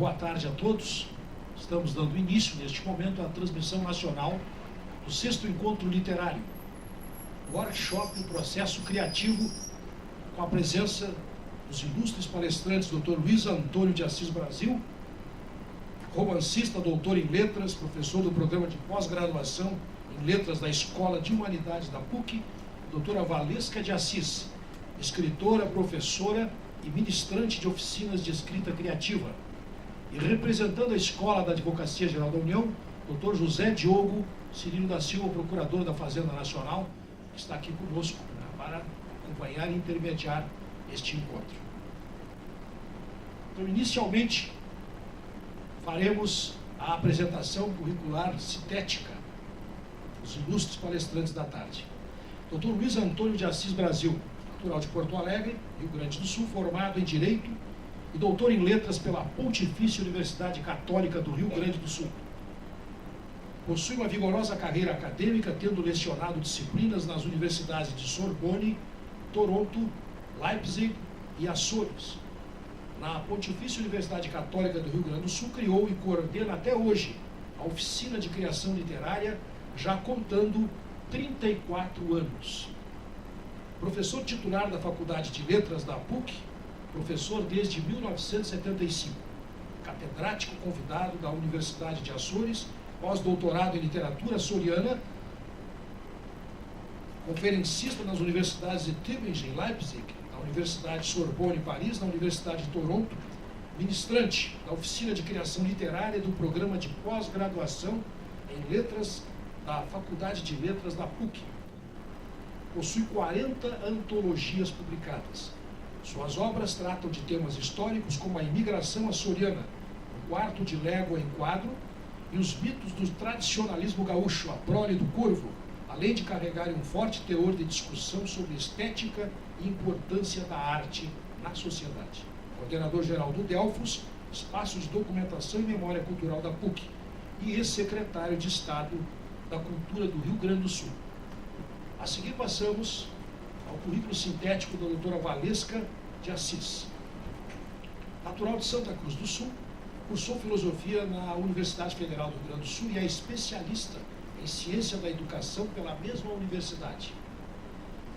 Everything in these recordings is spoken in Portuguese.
Boa tarde a todos. Estamos dando início, neste momento, à transmissão nacional do 6º Encontro Literário, workshop do processo criativo, com a presença dos ilustres palestrantes Dr. Luiz Antônio de Assis Brasil, romancista, doutor em letras, professor do programa de pós-graduação em letras da Escola de Humanidades da PUC, doutora Valesca de Assis, escritora, professora e ministrante de oficinas de escrita criativa. E representando a Escola da Advocacia Geral da União, Dr. José Diogo Cirilo da Silva, procurador da Fazenda Nacional, que está aqui conosco, né, para acompanhar e intermediar este encontro. Então, inicialmente, faremos a apresentação curricular sintética dos ilustres palestrantes da tarde. Dr. Luiz Antônio de Assis Brasil, natural de Porto Alegre, Rio Grande do Sul, formado em Direito e doutor em Letras pela Pontifícia Universidade Católica do Rio Grande do Sul. Possui uma vigorosa carreira acadêmica, tendo lecionado disciplinas nas universidades de Sorbonne, Toronto, Leipzig e Açores. Na Pontifícia Universidade Católica do Rio Grande do Sul, criou e coordena até hoje a Oficina de Criação Literária, já contando 34 anos. Professor titular da Faculdade de Letras da PUC, professor desde 1975. Catedrático convidado da Universidade de Açores, pós-doutorado em literatura açoriana, conferencista nas universidades de Tübingen e Leipzig, na Universidade Sorbonne Paris, na Universidade de Toronto, ministrante da Oficina de Criação Literária do Programa de Pós-Graduação em Letras da Faculdade de Letras da PUC. Possui 40 antologias publicadas. Suas obras tratam de temas históricos como a imigração açoriana, o quarto de légua em quadro e os mitos do tradicionalismo gaúcho, a prole do corvo, além de carregarem um forte teor de discussão sobre estética e importância da arte na sociedade. Coordenador-geral do Delfos, Espaço de Documentação e Memória Cultural da PUC, e ex-secretário de Estado da Cultura do Rio Grande do Sul. A seguir passamos ao currículo sintético da doutora Valesca de Assis. Natural de Santa Cruz do Sul, cursou filosofia na Universidade Federal do Rio Grande do Sul e é especialista em ciência da educação pela mesma universidade.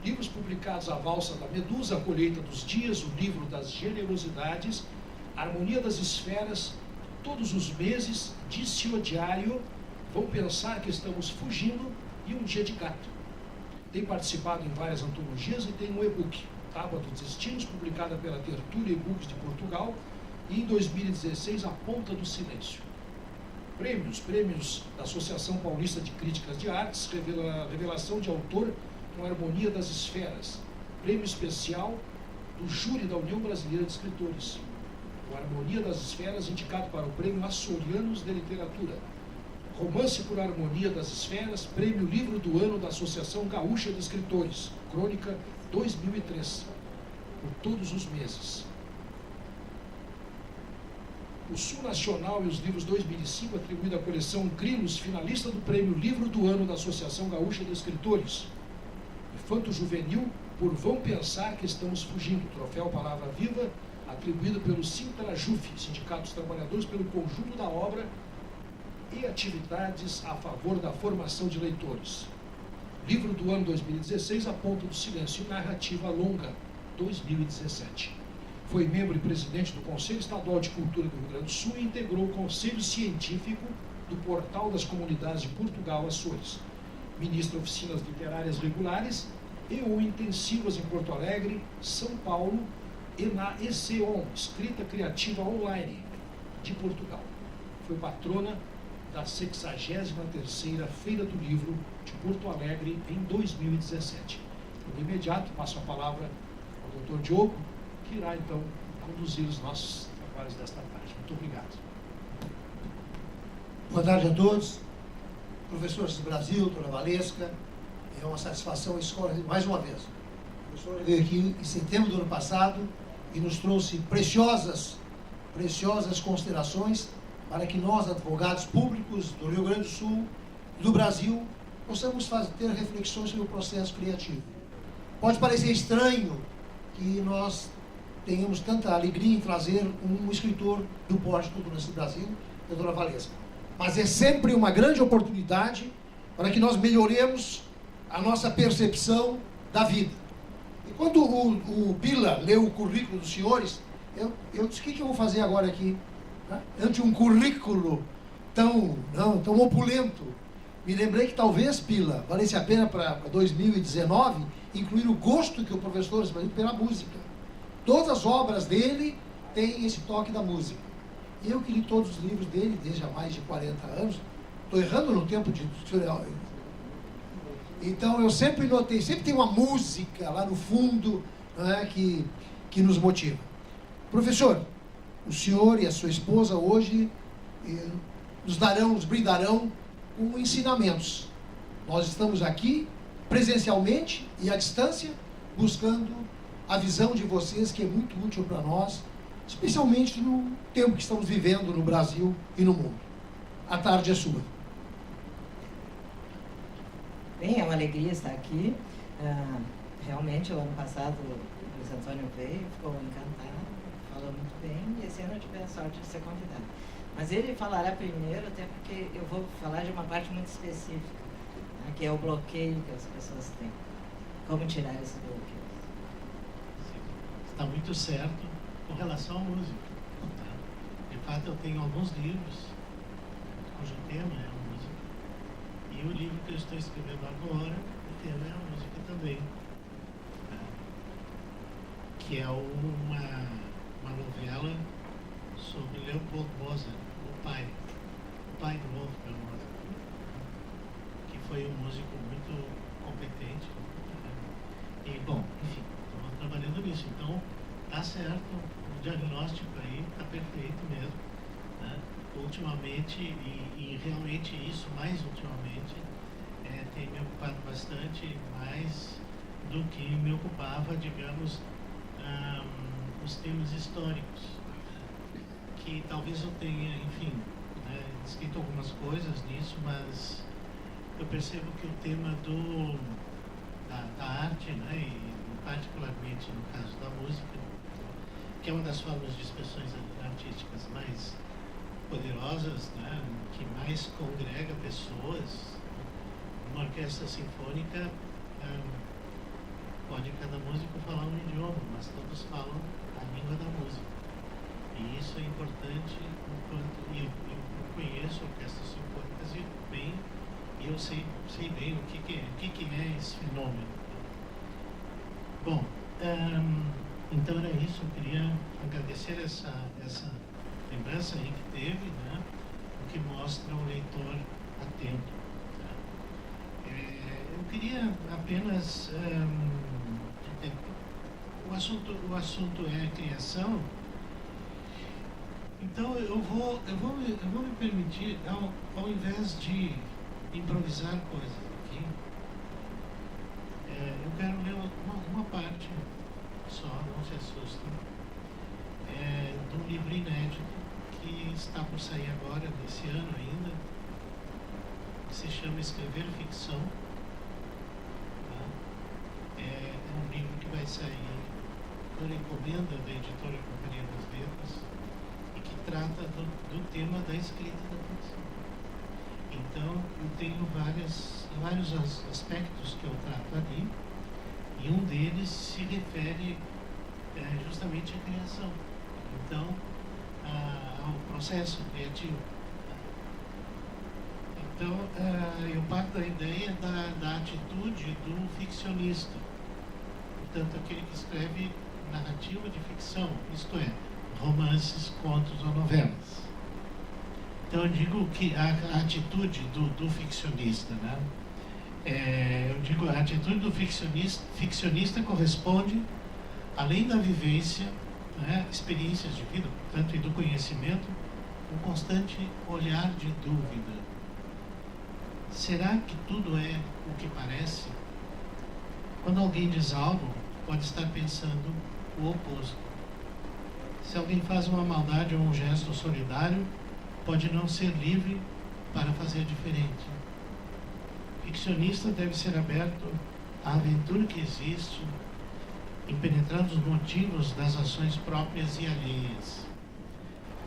Livros publicados: A Valsa da Medusa, A Colheita dos Dias, O Livro das Generosidades, Harmonia das Esferas, Todos os Meses, Disse o Diário, Vão Pensar que Estamos Fugindo e Um Dia de Gato. Tem participado em várias antologias e tem um e-book, Tábua dos Destinos, publicada pela Tertúlia e-books de Portugal, e em 2016, A Ponta do Silêncio. Prêmios da Associação Paulista de Críticas de Artes, revelação de autor com Harmonia das Esferas. Prêmio especial do Júri da União Brasileira de Escritores, com Harmonia das Esferas, indicado para o Prêmio Açorianos de Literatura. Romance por Harmonia das Esferas, Prêmio Livro do Ano da Associação Gaúcha de Escritores, Crônica 2003, por Todos os Meses. O Sul Nacional e os Livros 2005, atribuído à coleção Grilos, finalista do Prêmio Livro do Ano da Associação Gaúcha de Escritores. Infanto Juvenil, por Vão Pensar que Estamos Fugindo, troféu Palavra Viva, atribuído pelo Sintrajuf, Sindicato dos Trabalhadores, pelo conjunto da obra e atividades a favor da formação de leitores. Livro do ano 2016, A Ponta do Silêncio, Narrativa Longa, 2017. Foi membro e presidente do Conselho Estadual de Cultura do Rio Grande do Sul e integrou o Conselho Científico do Portal das Comunidades de Portugal, Açores. Ministra oficinas literárias regulares e ou intensivas em Porto Alegre, São Paulo e na ECON, Escrita Criativa Online, de Portugal. Foi patrona da 63ª Feira do Livro de Porto Alegre em 2017. De imediato, passo a palavra ao Dr. Diogo, que irá então conduzir os nossos trabalhos desta tarde. Muito obrigado. Boa tarde a todos. Professor Assis Brasil, doutora Valesca, é uma satisfação a escola mais uma vez. O professor veio aqui em setembro do ano passado e nos trouxe preciosas considerações para que nós, advogados públicos do Rio Grande do Sul e do Brasil, possamos ter reflexões sobre o processo criativo. Pode parecer estranho que nós tenhamos tanta alegria em trazer um escritor do porte do Narciso Brasil, a Dona Valesca. Mas é sempre uma grande oportunidade para que nós melhoremos a nossa percepção da vida. E quando o Pila leu o currículo dos senhores, eu disse, o que eu vou fazer agora aqui? Ante um currículo tão opulento, me lembrei que talvez, Pila, valesse a pena para 2019 incluir o gosto que o professor tem pela música. Todas as obras dele têm esse toque da música. Eu que li todos os livros dele desde há mais de 40 anos, estou errando no tempo de... Então eu sempre notei, sempre tem uma música lá no fundo, né, que nos motiva. Professor, o senhor e a sua esposa hoje nos brindarão com ensinamentos. Nós estamos aqui presencialmente e à distância buscando a visão de vocês, que é muito útil para nós, especialmente no tempo que estamos vivendo no Brasil e no mundo. A tarde é sua. Bem, é uma alegria estar aqui. Realmente, o ano passado, o Luiz Antônio veio, ficou encantado, falou muito bem, e esse ano eu tive a sorte de ser convidado. Mas ele falará primeiro, até porque eu vou falar de uma parte muito específica, né, que é o bloqueio que as pessoas têm. Como tirar esse bloqueio. Está muito certo com relação à música. Tá? De fato, eu tenho alguns livros cujo tema é a música. E o livro que eu estou escrevendo agora, o tema é a música também. Tá? Que é uma novela sobre Leopold Mozart, o pai do Wolfgang Mozart, que foi um músico muito competente. Né? E, bom, enfim, estamos trabalhando nisso. Então, tá certo, o diagnóstico aí está perfeito mesmo. Né? Ultimamente, e realmente isso, mais ultimamente, tem me ocupado bastante mais do que me ocupava, digamos, os temas históricos. Que talvez eu tenha, enfim, escrito algumas coisas nisso, mas eu percebo que o tema da arte, né, e particularmente no caso da música, que é uma das formas de expressões artísticas mais poderosas, né, que mais congrega pessoas, uma orquestra sinfônica, pode cada músico falar um idioma, mas todos falam a língua da música. E isso é importante, enquanto eu conheço orquestras sinfônicas e eu sei bem o que é esse fenômeno. Bom, então era isso, eu queria agradecer essa lembrança aí que teve, né, o que mostra o leitor atento. Tá? Eu queria apenas... o assunto é criação. Então eu vou me permitir, ao invés de improvisar coisas aqui, eu quero ler uma parte só, não se assustem, de um livro inédito que está por sair agora, nesse ano ainda, que se chama Escrever Ficção. Tá? É um livro que vai sair por encomenda da editora Companhia das Letras, que trata do tema da escrita da ficção. Então, eu tenho vários aspectos que eu trato ali, e um deles se refere justamente à criação. Então, ao processo criativo. Então, eu parto da ideia da atitude do ficcionista, portanto, aquele que escreve narrativa de ficção, isto é, romances, contos ou novelas. Então eu digo que a atitude do ficcionista, né? Eu digo a atitude do ficcionista corresponde, além da vivência, né, experiências de vida, portanto, e do conhecimento, um constante olhar de dúvida. Será que tudo é o que parece? Quando alguém diz algo, pode estar pensando o oposto. Se alguém faz uma maldade ou um gesto solidário, pode não ser livre para fazer diferente. O ficcionista deve ser aberto à aventura que existe em penetrar nos motivos das ações próprias e alheias,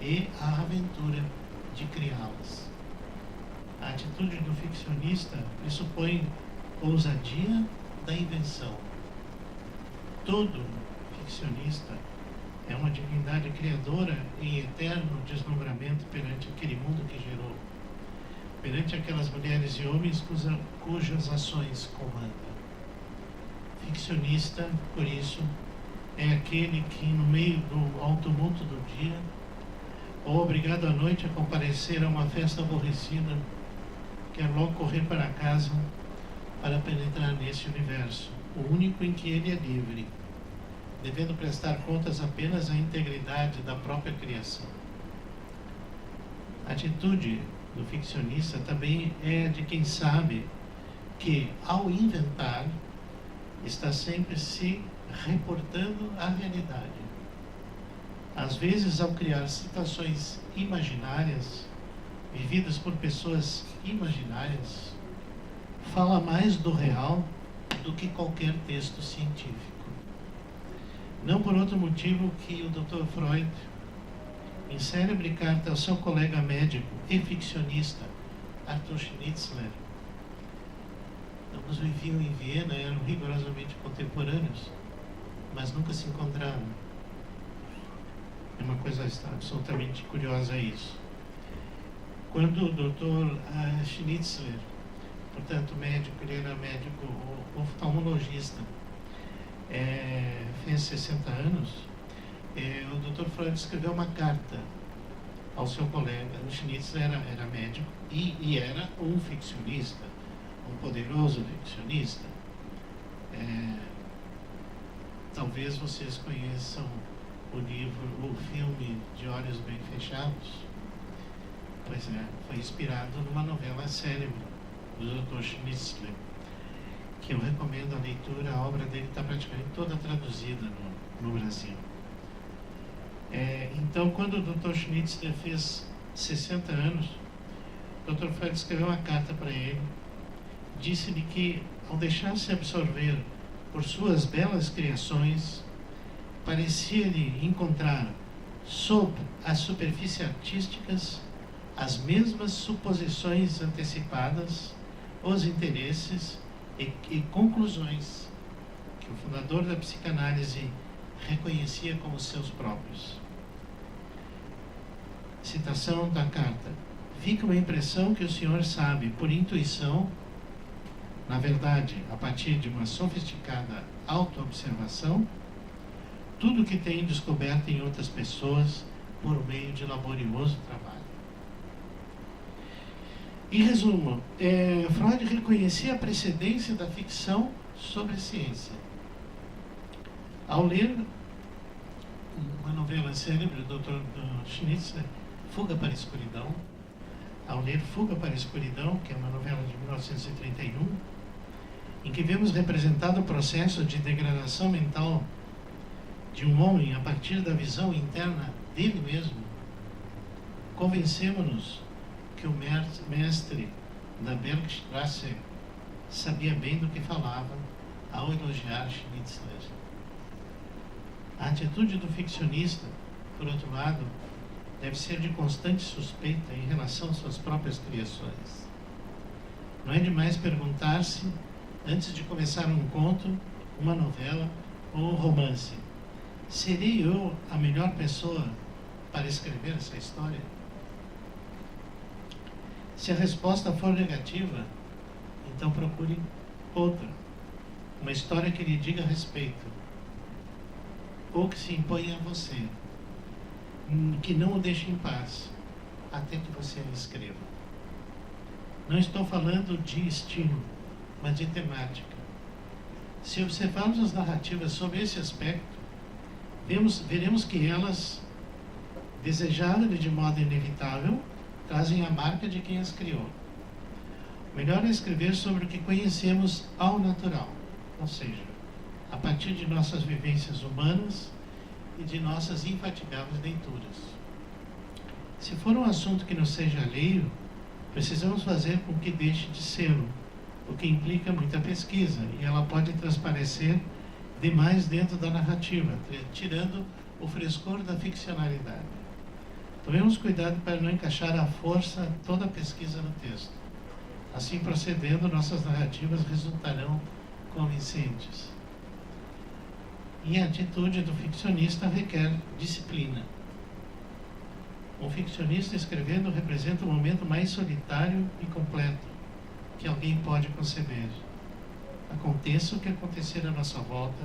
e a aventura de criá-las. A atitude do ficcionista pressupõe ousadia da invenção. Todo ficcionista é uma divindade criadora em eterno deslumbramento perante aquele mundo que gerou, perante aquelas mulheres e homens cujas ações comanda. Ficcionista, por isso, é aquele que, no meio ao tumulto do dia, ou obrigado à noite a comparecer a uma festa aborrecida, quer logo correr para casa para penetrar nesse universo, o único em que ele é livre, devendo prestar contas apenas à integridade da própria criação. A atitude do ficcionista também é de quem sabe que, ao inventar, está sempre se reportando à realidade. Às vezes, ao criar situações imaginárias, vividas por pessoas imaginárias, fala mais do real do que qualquer texto científico. Não por outro motivo que o Dr. Freud, em célebre carta ao seu colega médico e ficcionista, Arthur Schnitzler, ambos viviam em Viena, eram rigorosamente contemporâneos, mas nunca se encontraram. É uma coisa absolutamente curiosa isso. Quando o Dr. Schnitzler, portanto médico, ele era médico oftalmologista, fez 60 anos, o Dr. Freud escreveu uma carta ao seu colega. O Schnitzler era médico e era um ficcionista, um poderoso ficcionista. Talvez vocês conheçam o filme De Olhos Bem Fechados. Pois é, foi inspirado numa novela célebre do Dr. Schnitzler, que eu recomendo a leitura. A obra dele está praticamente toda traduzida no Brasil. Então, quando o Dr. Schnitzler fez 60 anos, o Dr. Freud escreveu uma carta para ele, disse-lhe que, ao deixar-se absorver por suas belas criações, parecia-lhe encontrar, sob as superfícies artísticas, as mesmas suposições antecipadas, os interesses e conclusões que o fundador da psicanálise reconhecia como seus próprios. Citação da carta. Fica uma impressão que o senhor sabe, por intuição, na verdade, a partir de uma sofisticada autoobservação, tudo o que tem descoberto em outras pessoas por meio de laborioso trabalho. Em resumo, Freud reconhecia a precedência da ficção sobre a ciência. Ao ler uma novela célebre do Dr. Schnitzler, Fuga para a Escuridão, ao ler Fuga para a Escuridão, que é uma novela de 1931, em que vemos representado o processo de degradação mental de um homem a partir da visão interna dele mesmo, convencemos-nos que o mestre da Bergstrasse sabia bem do que falava ao elogiar Schnitzler. A atitude do ficcionista, por outro lado, deve ser de constante suspeita em relação às suas próprias criações. Não é demais perguntar-se, antes de começar um conto, uma novela ou um romance: serei eu a melhor pessoa para escrever essa história? Se a resposta for negativa, então procure outra, uma história que lhe diga respeito, ou que se imponha a você, que não o deixe em paz, até que você a escreva. Não estou falando de estilo, mas de temática. Se observarmos as narrativas sob esse aspecto, veremos que elas, desejadas de modo inevitável, trazem a marca de quem as criou. O melhor é escrever sobre o que conhecemos ao natural, ou seja, a partir de nossas vivências humanas e de nossas infatigáveis leituras. Se for um assunto que nos seja alheio, precisamos fazer com que deixe de sê-lo, o que implica muita pesquisa, e ela pode transparecer demais dentro da narrativa, tirando o frescor da ficcionalidade. Tomemos cuidado para não encaixar à força toda a pesquisa no texto. Assim procedendo, nossas narrativas resultarão convincentes. E a atitude do ficcionista requer disciplina. Um ficcionista escrevendo representa o momento mais solitário e completo que alguém pode conceber. Aconteça o que acontecer à nossa volta,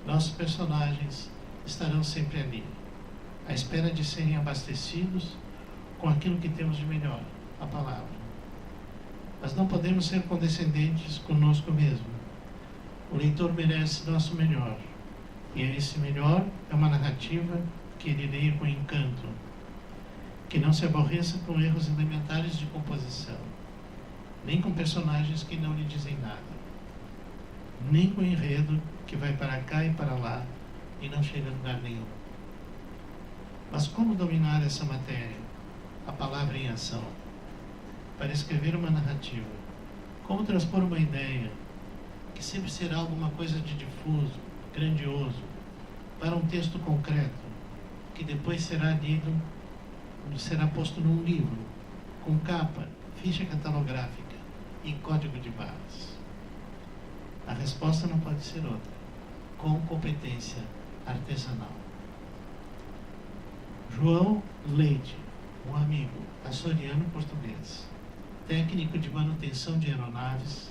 nossos personagens estarão sempre ali, à espera de serem abastecidos com aquilo que temos de melhor, a palavra. Mas não podemos ser condescendentes conosco mesmo. O leitor merece nosso melhor, e esse melhor é uma narrativa que ele leia com encanto, que não se aborreça com erros elementares de composição, nem com personagens que não lhe dizem nada, nem com enredo que vai para cá e para lá e não chega a lugar nenhum. Mas como dominar essa matéria, a palavra em ação, para escrever uma narrativa? Como transpor uma ideia, que sempre será alguma coisa de difuso, grandioso, para um texto concreto, que depois será lido, será posto num livro, com capa, ficha catalográfica e código de barras? A resposta não pode ser outra: com competência artesanal. João Leite, um amigo açoriano português, técnico de manutenção de aeronaves,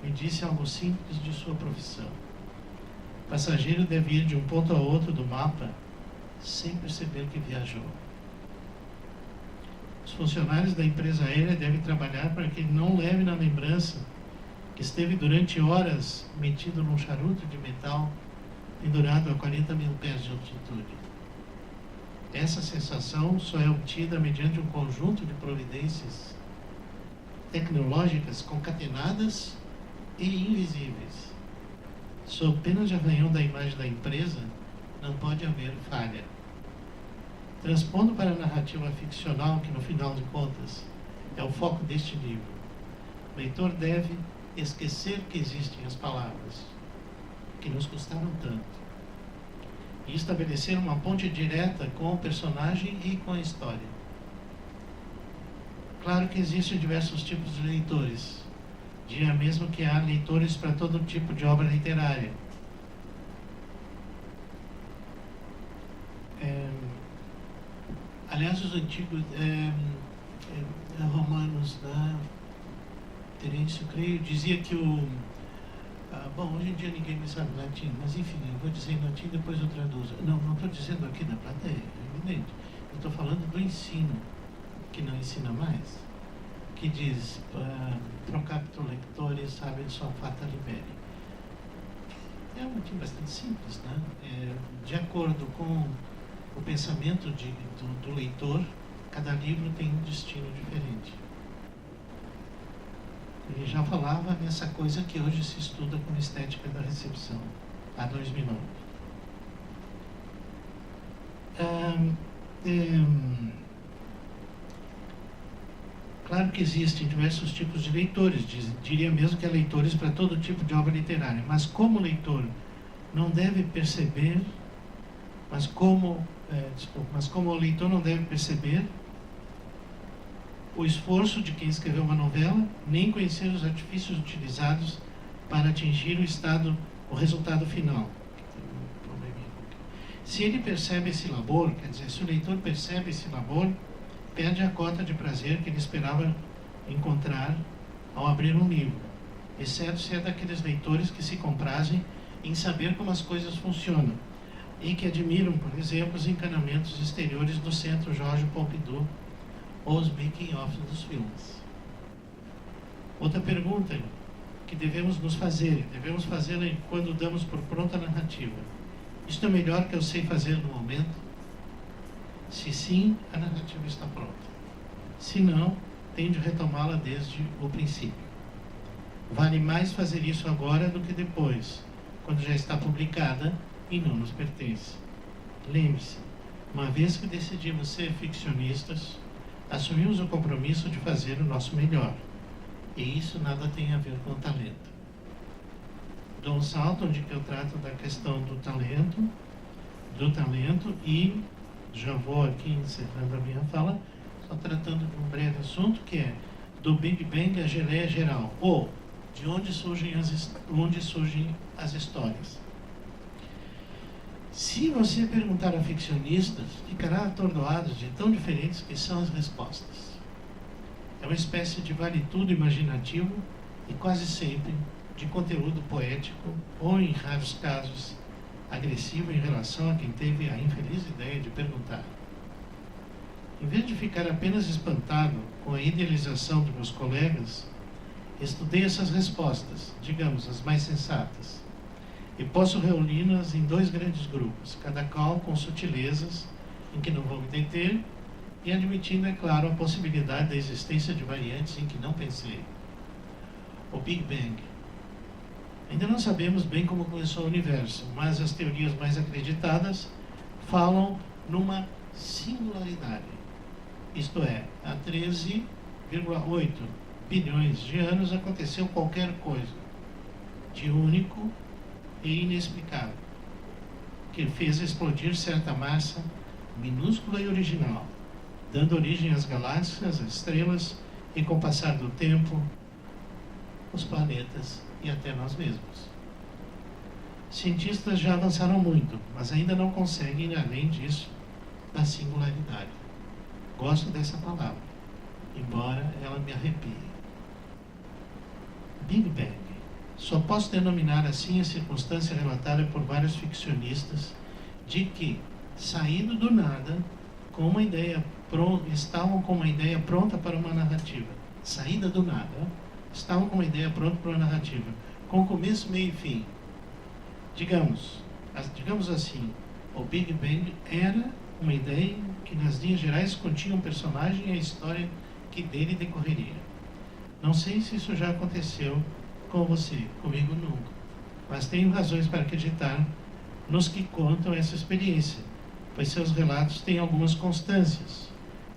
me disse algo simples de sua profissão. O passageiro deve ir de um ponto a outro do mapa sem perceber que viajou. Os funcionários da empresa aérea devem trabalhar para que ele não leve na lembrança que esteve durante horas metido num charuto de metal pendurado a 40 mil pés de altitude. Essa sensação só é obtida mediante um conjunto de providências tecnológicas concatenadas e invisíveis. Sob pena de arranhão da imagem da empresa, não pode haver falha. Transpondo para a narrativa ficcional, que no final de contas é o foco deste livro, o leitor deve esquecer que existem as palavras, que nos custaram tanto, e estabelecer uma ponte direta com o personagem e com a história. Claro que existem diversos tipos de leitores, diria mesmo que há leitores para todo tipo de obra literária. Aliás, os antigos romanos, né? Terêncio, creio, dizia que bom, hoje em dia ninguém me sabe latim, mas enfim, eu vou dizer em latim, depois eu traduzo. Não estou dizendo aqui na plateia, é evidente. Eu estou falando do ensino, que não ensina mais, que diz, pro capito lectore sabe sua fata libere. É um motivo bastante simples, né? De acordo com o pensamento do leitor, cada livro tem um destino diferente. Ele já falava nessa coisa que hoje se estuda como estética da recepção, há 2009. Claro que existem diversos tipos de leitores, diria mesmo que há leitores para todo tipo de obra literária, mas como o leitor não deve perceber, mas como o leitor não deve perceber o esforço de quem escreveu uma novela, nem conhecer os artifícios utilizados para atingir o resultado final. Se ele percebe esse labor, quer dizer, se o leitor percebe esse labor, perde a cota de prazer que ele esperava encontrar ao abrir um livro, exceto se é daqueles leitores que se comprazem em saber como as coisas funcionam e que admiram, por exemplo, os encanamentos exteriores do Centro Jorge Pompidou ou os making-of dos filmes. Outra pergunta que devemos nos fazer, devemos fazê-la quando damos por pronta a narrativa: isto é melhor que eu sei fazer no momento? Se sim, a narrativa está pronta. Se não, tem de retomá-la desde o princípio. Vale mais fazer isso agora do que depois, quando já está publicada e não nos pertence. Lembre-se, uma vez que decidimos ser ficcionistas, assumimos o compromisso de fazer o nosso melhor. E isso nada tem a ver com talento. dou um salto onde eu trato da questão do talento e já vou aqui encerrando a minha fala, só tratando de um breve assunto que é do Big Bang a geleia geral, ou de onde surgem as histórias. Se você perguntar a ficcionistas, ficará atordoado de tão diferentes que são as respostas. É uma espécie de vale-tudo imaginativo e quase sempre de conteúdo poético ou, em raros casos, agressivo em relação a quem teve a infeliz ideia de perguntar. Em vez de ficar apenas espantado com a idealização de meus colegas, estudei essas respostas, digamos, as mais sensatas, e posso reuni-las em 2 grandes grupos, cada qual com sutilezas em que não vou me deter e admitindo, é claro, a possibilidade da existência de variantes em que não pensei. O Big Bang. Ainda não sabemos bem como começou o universo, mas as teorias mais acreditadas falam numa singularidade. Isto é, há 13,8 bilhões de anos aconteceu qualquer coisa de único e inexplicável, que fez explodir certa massa minúscula e original, dando origem às galáxias, às estrelas e, com o passar do tempo, os planetas e até nós mesmos. Cientistas já avançaram muito, mas ainda não conseguem ir além disso, da singularidade. Gosto dessa palavra, embora ela me arrepie. Big Bang. Só posso denominar assim a circunstância relatada por vários ficcionistas de que, saído do nada, estavam com uma ideia pronta para uma narrativa. Saída do nada, estavam com uma ideia pronta para uma narrativa, com começo, meio e fim. Digamos assim, o Big Bang era uma ideia que nas linhas gerais continha um personagem e a história que dele decorreria. Não sei se isso já aconteceu com você, comigo nunca, mas tenho razões para acreditar nos que contam essa experiência, pois seus relatos têm algumas constâncias,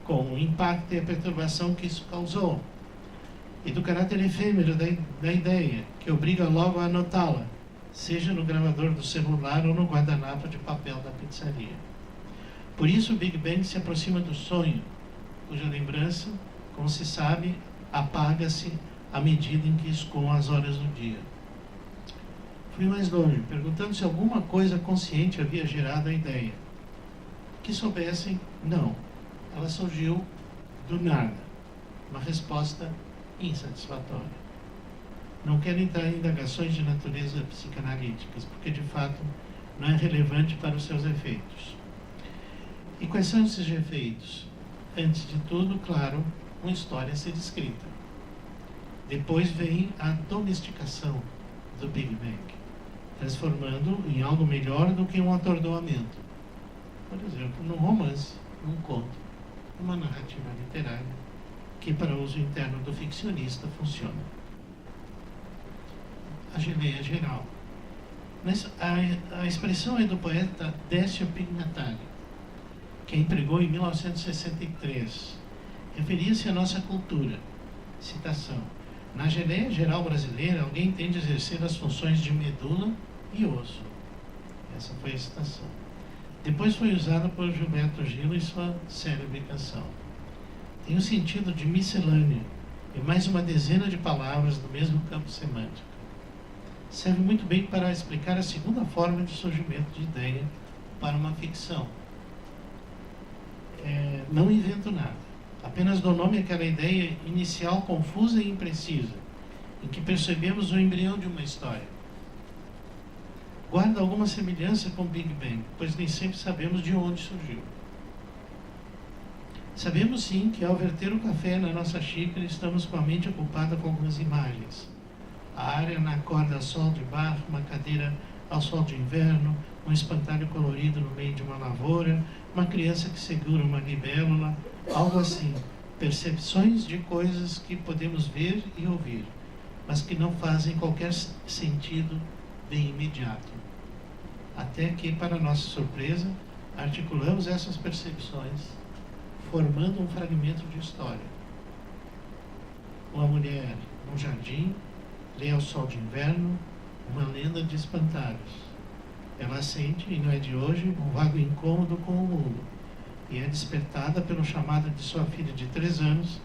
como o impacto e a perturbação que isso causou, e do caráter efêmero da ideia, que obriga logo a anotá-la, seja no gravador do celular ou no guardanapo de papel da pizzaria. Por isso o Big Bang se aproxima do sonho, cuja lembrança, como se sabe, apaga-se à medida em que escoam as horas do dia. Fui mais longe, perguntando se alguma coisa consciente havia gerado a ideia. Que soubessem, não. Ela surgiu do nada. Uma resposta insatisfatória. Não quero entrar em indagações de natureza psicanalíticas, porque de fato não é relevante para os seus efeitos. E quais são esses efeitos? Antes de tudo, claro, uma história a ser escrita. Depois vem a domesticação do Big Bang, transformando em algo melhor do que um atordoamento. Por exemplo, num romance, num conto, numa narrativa literária, que para o uso interno do ficcionista funciona. A geleia geral. Mas a expressão é do poeta Décio Pignatari, que a empregou em 1963. Referia-se à nossa cultura. Citação. Na geleia geral brasileira, alguém tem de exercer as funções de medula e osso. Essa foi a citação. Depois foi usada por Gilberto Gil em sua célebre canção. Tem o sentido de miscelânea e mais uma dezena de palavras do mesmo campo semântico. Serve muito bem para explicar a segunda forma de surgimento de ideia para uma ficção. Não invento nada. Apenas dou nome àquela ideia inicial confusa e imprecisa, em que percebemos o embrião de uma história. Guarda alguma semelhança com o Big Bang, pois nem sempre sabemos de onde surgiu. Sabemos sim que ao verter o café na nossa xícara, estamos com a mente ocupada com algumas imagens. A área na corda a sol de barro, uma cadeira ao sol de inverno, um espantalho colorido no meio de uma lavoura, uma criança que segura uma libélula, algo assim, percepções de coisas que podemos ver e ouvir, mas que não fazem qualquer sentido de imediato. Até que, para nossa surpresa, articulamos essas percepções, formando um fragmento de história. Uma mulher num jardim, lê ao sol de inverno, uma lenda de espantalhos. Ela sente, e não é de hoje, um vago incômodo com o mundo, e é despertada pelo chamado de sua filha de 3 anos,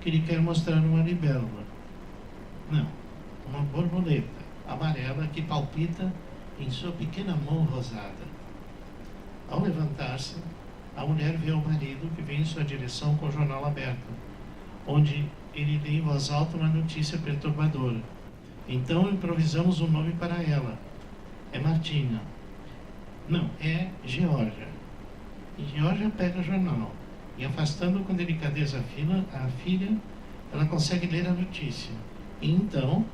que lhe quer mostrar uma libélula. Não, uma borboleta amarela que palpita em sua pequena mão rosada. Ao levantar-se, a mulher vê o marido que vem em sua direção com o jornal aberto, onde ele lê em voz alta uma notícia perturbadora. Então improvisamos um nome para ela. É Martina. Não, é Georgia. E Georgia pega o jornal e, afastando com delicadeza a filha, ela consegue ler a notícia. E então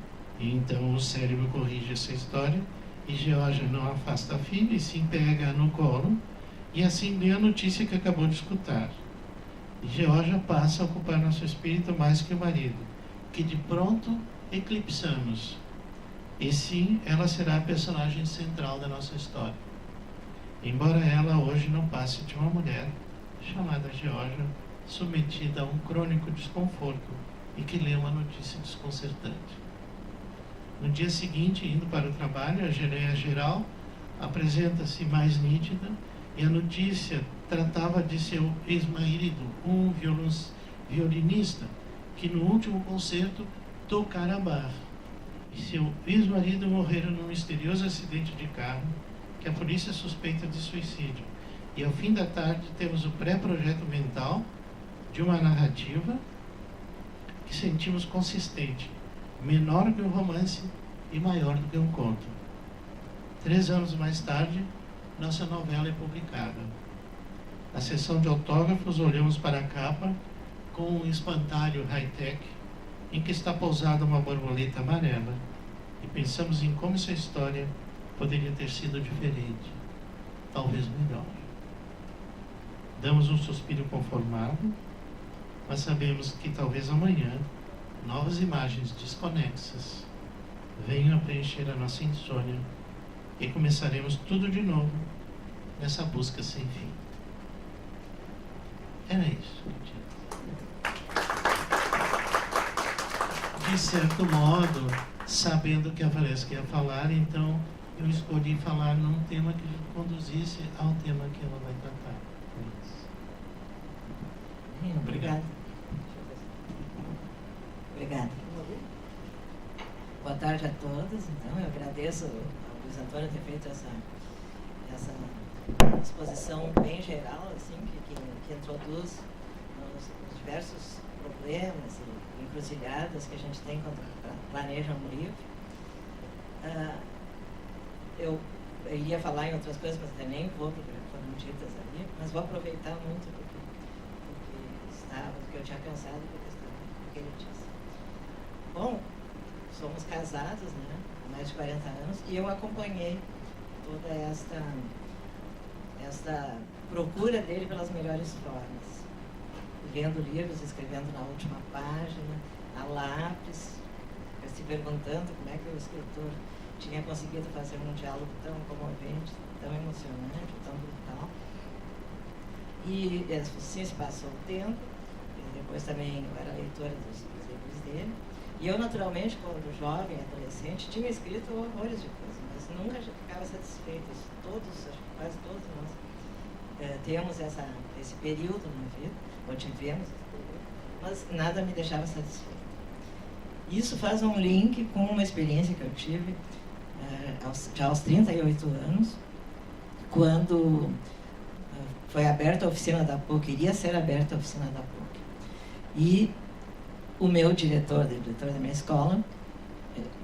o cérebro corrige essa história e Georgia não afasta a filha e sim pega no colo e assim lê a notícia que acabou de escutar. E Georgia passa a ocupar nosso espírito mais que o marido, que de pronto eclipsamos. E sim, ela será a personagem central da nossa história. Embora ela hoje não passe de uma mulher chamada Georgia, submetida a um crônico desconforto e que lê uma notícia desconcertante. No dia seguinte, indo para o trabalho, a geleia geral apresenta-se mais nítida e a notícia tratava de seu ex-marido, um violinista, que no último concerto tocara barra. E seu ex-marido morrera num misterioso acidente de carro que a polícia suspeita de suicídio. E ao fim da tarde temos o pré-projeto mental de uma narrativa que sentimos consistente, menor que um romance e maior do que um conto. 3 anos mais tarde, nossa novela é publicada. Na sessão de autógrafos, olhamos para a capa com um espantalho high-tech em que está pousada uma borboleta amarela e pensamos em como essa história poderia ter sido diferente, talvez melhor. Damos um suspiro conformado, mas sabemos que talvez amanhã novas imagens desconexas venham a preencher a nossa insônia e começaremos tudo de novo nessa busca sem fim. Era isso. De certo modo, sabendo que a Valesca ia falar, então eu escolhi falar num tema que conduzisse ao tema que ela vai tratar. Obrigado. Obrigada. Boa tarde a todos. Então, eu agradeço ao Luiz Antônio ter feito essa exposição bem geral, assim, que introduz os diversos problemas e encruzilhadas que a gente tem quando planeja um livro. Eu ia falar em outras coisas, mas eu nem vou, porque foram ditas ali, mas vou aproveitar muito do que eu tinha pensado, do que ele disse. Bom, somos casados, né, há mais de 40 anos, e eu acompanhei toda esta procura dele pelas melhores formas, lendo livros, escrevendo na última página, a lápis, se perguntando como é que o escritor tinha conseguido fazer um diálogo tão comovente, tão emocionante, tão brutal. E assim se passou o tempo, e depois também eu era leitora dos livros dele. E eu, naturalmente, quando jovem, adolescente, tinha escrito horrores de coisas, mas nunca ficava satisfeita. Quase todos nós temos esse período na vida, ou tivemos esse período, mas nada me deixava satisfeita. Isso faz um link com uma experiência que eu tive já aos 38 anos, quando foi aberta a oficina da PUC, iria ser aberta a oficina da PUC. E o meu diretor da minha escola,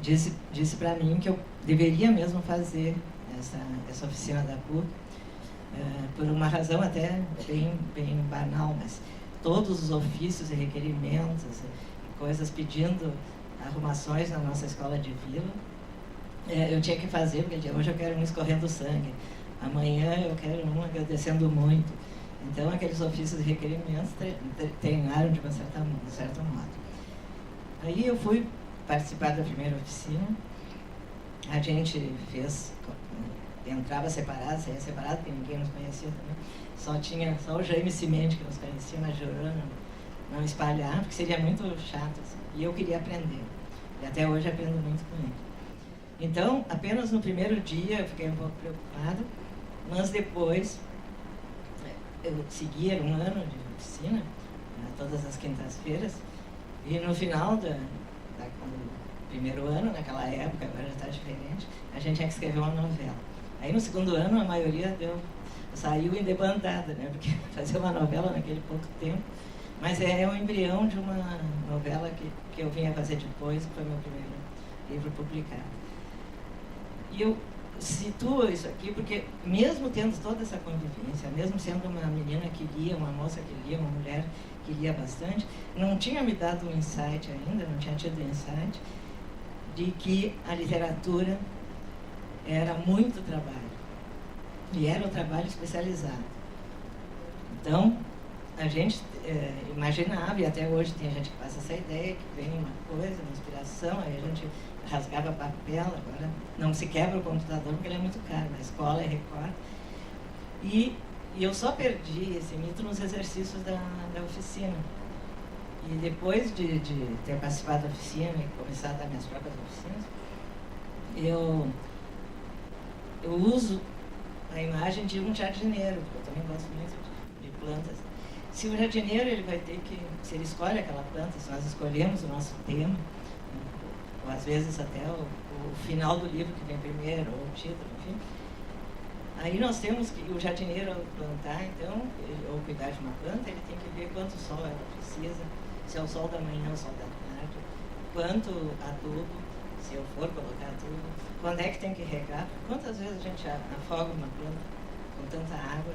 disse para mim que eu deveria mesmo fazer essa oficina da PUC, por uma razão até bem banal, mas todos os ofícios e requerimentos, coisas pedindo arrumações na nossa escola de vila, eu tinha que fazer, porque hoje eu quero um escorrendo sangue, amanhã eu quero um agradecendo muito. Então, aqueles ofícios e requerimentos treinaram de um certo modo. Aí eu fui participar da primeira oficina, a gente entrava separado, saía separado, porque ninguém nos conhecia também, só o Jaime Cimente que nos conhecia, mas Joana não espalhar, porque seria muito chato, assim, e eu queria aprender, e até hoje aprendo muito com ele. Então, apenas no primeiro dia eu fiquei um pouco preocupada, mas depois eu segui, era um ano de oficina, todas as quintas-feiras, e no final do primeiro ano, naquela época, agora já está diferente, a gente tinha que escrever uma novela. Aí no segundo ano a maioria saiu em debandada, né? Porque fazer uma novela naquele pouco tempo, mas é o embrião de uma novela que eu vinha fazer depois, que foi meu primeiro livro publicado. E eu situo isso aqui porque, mesmo tendo toda essa convivência, mesmo sendo uma menina que lia, uma moça que lia, uma mulher que lia bastante, não tinha me dado um insight ainda, não tinha tido insight de que a literatura era muito trabalho, e era um trabalho especializado. Então, a gente imaginava, e até hoje tem gente que passa essa ideia, que vem uma coisa, uma inspiração, aí a gente rasgava papel, agora não se quebra o computador porque ele é muito caro, na escola é recorte. E eu só perdi esse mito nos exercícios da oficina. E depois de ter participado da oficina e começar a dar minhas próprias oficinas, eu uso a imagem de um jardineiro, porque eu também gosto muito de plantas. Se o jardineiro, ele vai ter que, se ele escolhe aquela planta, se nós escolhemos o nosso tema, ou às vezes até o final do livro que vem primeiro, ou o título, enfim, aí nós temos que, o jardineiro ao plantar, então, ou cuidar de uma planta, ele tem que ver quanto sol ela precisa, se é o sol da manhã ou o sol da tarde, quanto adubo, se eu for colocar adubo, quando é que tem que regar, quantas vezes a gente afoga uma planta com tanta água,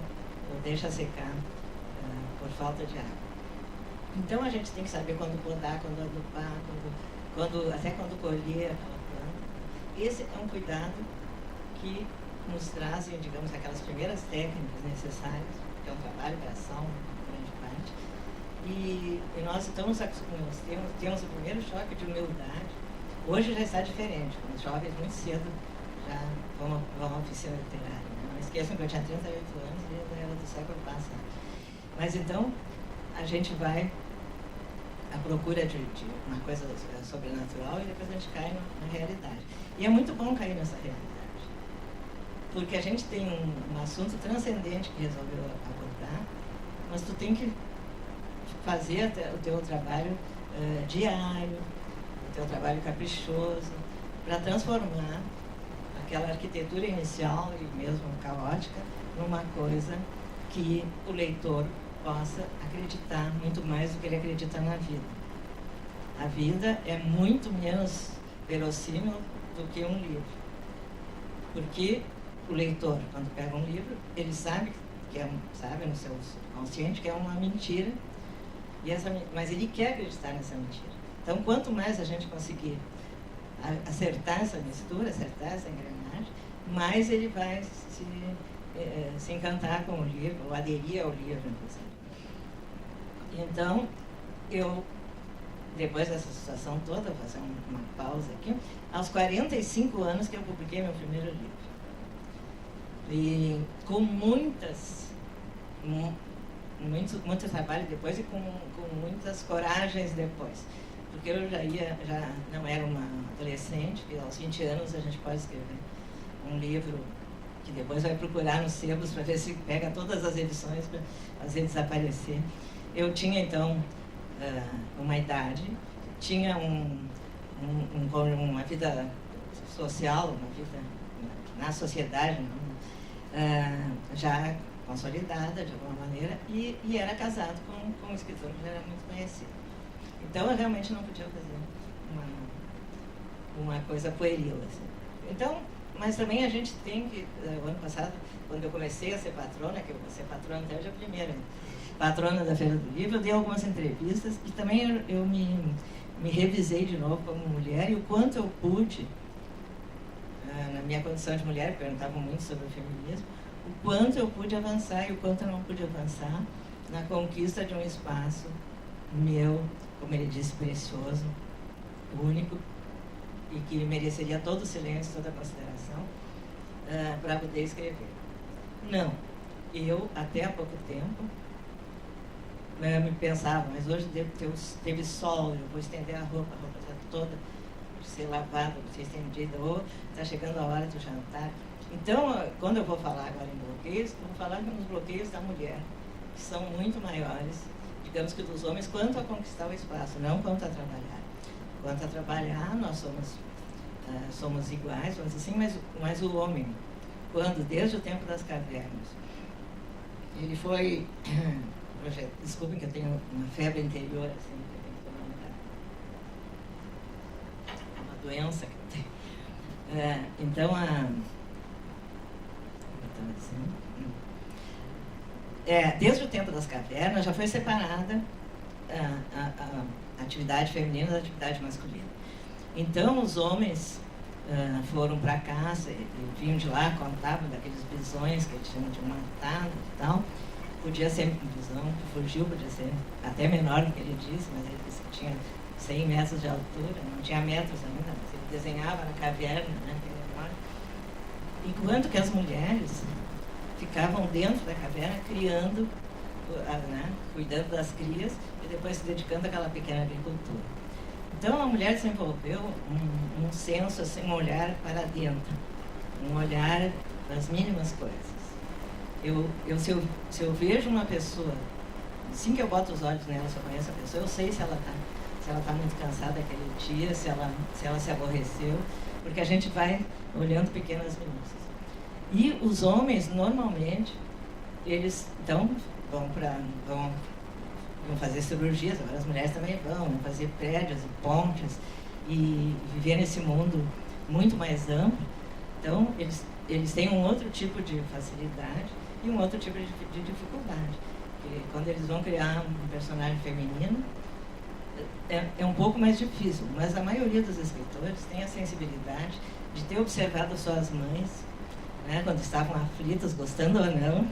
ou deixa secar por falta de água. Então a gente tem que saber quando podar, quando adubar, até quando colher aquela planta. Esse é um cuidado que nos trazem, digamos, aquelas primeiras técnicas necessárias, que é um trabalho, bração, grande parte. E nós estamos temos o primeiro choque de humildade. Hoje já está diferente, os jovens muito cedo já vão à oficina literária. Não esqueçam que eu tinha 38 anos e era do século passado. Mas então, a gente vai à procura de uma coisa sobrenatural e depois a gente cai na realidade. E é muito bom cair nessa realidade, porque a gente tem um assunto transcendente que resolveu abordar, mas tu tem que fazer o teu trabalho diário, o teu trabalho caprichoso, para transformar aquela arquitetura inicial e mesmo caótica numa coisa que o leitor possa acreditar muito mais do que ele acredita na vida. A vida é muito menos verossímil do que um livro. Porque o leitor, quando pega um livro, ele sabe no seu consciente que é uma mentira, mas ele quer acreditar nessa mentira. Então, quanto mais a gente conseguir acertar essa mistura, acertar essa engrenagem, mais ele vai se encantar com o livro, ou aderir ao livro, inclusive. Então, depois dessa situação toda, vou fazer uma pausa aqui, aos 45 anos que eu publiquei meu primeiro livro. E com muito trabalho depois e com muitas coragens depois. Porque eu já não era uma adolescente, que aos 20 anos a gente pode escrever um livro que depois vai procurar nos sebos para ver se pega todas as edições para fazer desaparecer. Eu tinha, então, uma idade, tinha uma vida social, uma vida na sociedade, já consolidada de alguma maneira, e era casado com um escritor que era muito conhecido. Então, eu realmente não podia fazer uma coisa pueril, assim. Então, mas também a gente tem que, o ano passado, quando eu comecei a ser patrona, que eu vou ser patrona até hoje, a primeira patrona da Feira do Livro, eu dei algumas entrevistas e também eu me revisei de novo como mulher, e o quanto eu pude, na minha condição de mulher, perguntavam muito sobre o feminismo, o quanto eu pude avançar e o quanto eu não pude avançar na conquista de um espaço meu, como ele disse, precioso, único, e que mereceria todo o silêncio, toda a consideração, para poder escrever. Não. Eu, até há pouco tempo, me pensava, mas hoje teve sol, eu vou estender a roupa está toda de ser lavado, de ser estendido, ou está chegando a hora do jantar. Então, quando eu vou falar agora em bloqueios, eu vou falar nos bloqueios da mulher, que são muito maiores, digamos que dos homens, quanto a conquistar o espaço, não quanto a trabalhar. Quanto a trabalhar, nós somos iguais, vamos dizer assim, mas o homem, quando, desde o tempo das cavernas, ele foi... Desculpem que eu tenho uma febre interior, assim, que eu tenho que tomar uma doença que eu tenho. Então, desde o tempo das cavernas já foi separada a atividade feminina da atividade masculina. Então, os homens foram para caça e vinham de lá, contavam daqueles bisões que eles tinham matado e tal. Podia ser um bisão que fugiu, podia ser até menor do que ele disse, mas ele disse que tinha 100 metros de altura, não tinha metros ainda, mas ele desenhava na caverna, né, enquanto que as mulheres ficavam dentro da caverna criando, né, cuidando das crias e depois se dedicando àquela pequena agricultura. Então a mulher desenvolveu um senso, assim, um olhar para dentro, um olhar para as mínimas coisas. Se eu vejo uma pessoa, assim que eu boto os olhos nela, se eu conheço a pessoa, eu sei se ela está muito cansada aquele dia, se ela se aborreceu, porque a gente vai olhando pequenas minúcias. E os homens, normalmente, eles então vão fazer cirurgias, agora as mulheres também vão fazer prédios e pontes e viver nesse mundo muito mais amplo. Então, eles têm um outro tipo de facilidade e um outro tipo de dificuldade. Porque quando eles vão criar um personagem feminino, é um pouco mais difícil, mas a maioria dos escritores tem a sensibilidade de ter observado suas mães, né, quando estavam aflitas, gostando ou não,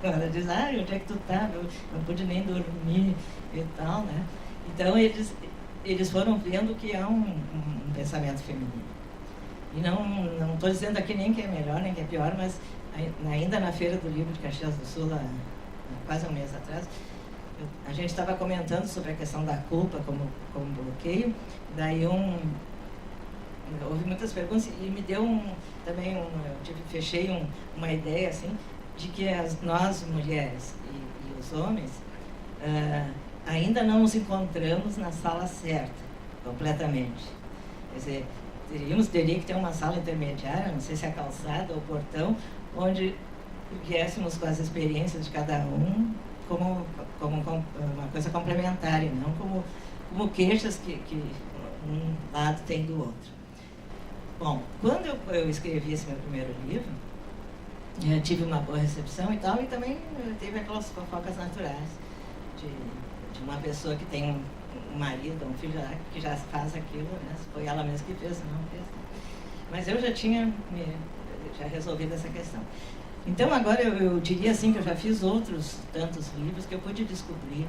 quando ela diz, onde é que tu estava? Eu não pude nem dormir e tal, né? Então, eles foram vendo que há um pensamento feminino. E não estou dizendo aqui nem que é melhor, nem que é pior, mas ainda na Feira do Livro de Caxias do Sul, há quase um mês atrás, a gente estava comentando sobre a questão da culpa como bloqueio, daí houve muitas perguntas e me deu fechei uma ideia assim, de que nós mulheres e os homens ainda não nos encontramos na sala certa, completamente. Quer dizer, teria que ter uma sala intermediária, não sei se é a calçada ou o portão, onde viéssemos com as experiências de cada um como uma coisa complementar e não como queixas que um lado tem do outro. Bom, quando eu escrevi esse meu primeiro livro, eu tive uma boa recepção e tal, e também teve aquelas fofocas naturais de uma pessoa que tem um marido, um filho que já faz aquilo, né? Foi ela mesma que fez, não fez. Mas eu já tinha resolvido essa questão. Então agora eu diria assim que eu já fiz outros tantos livros que eu pude descobrir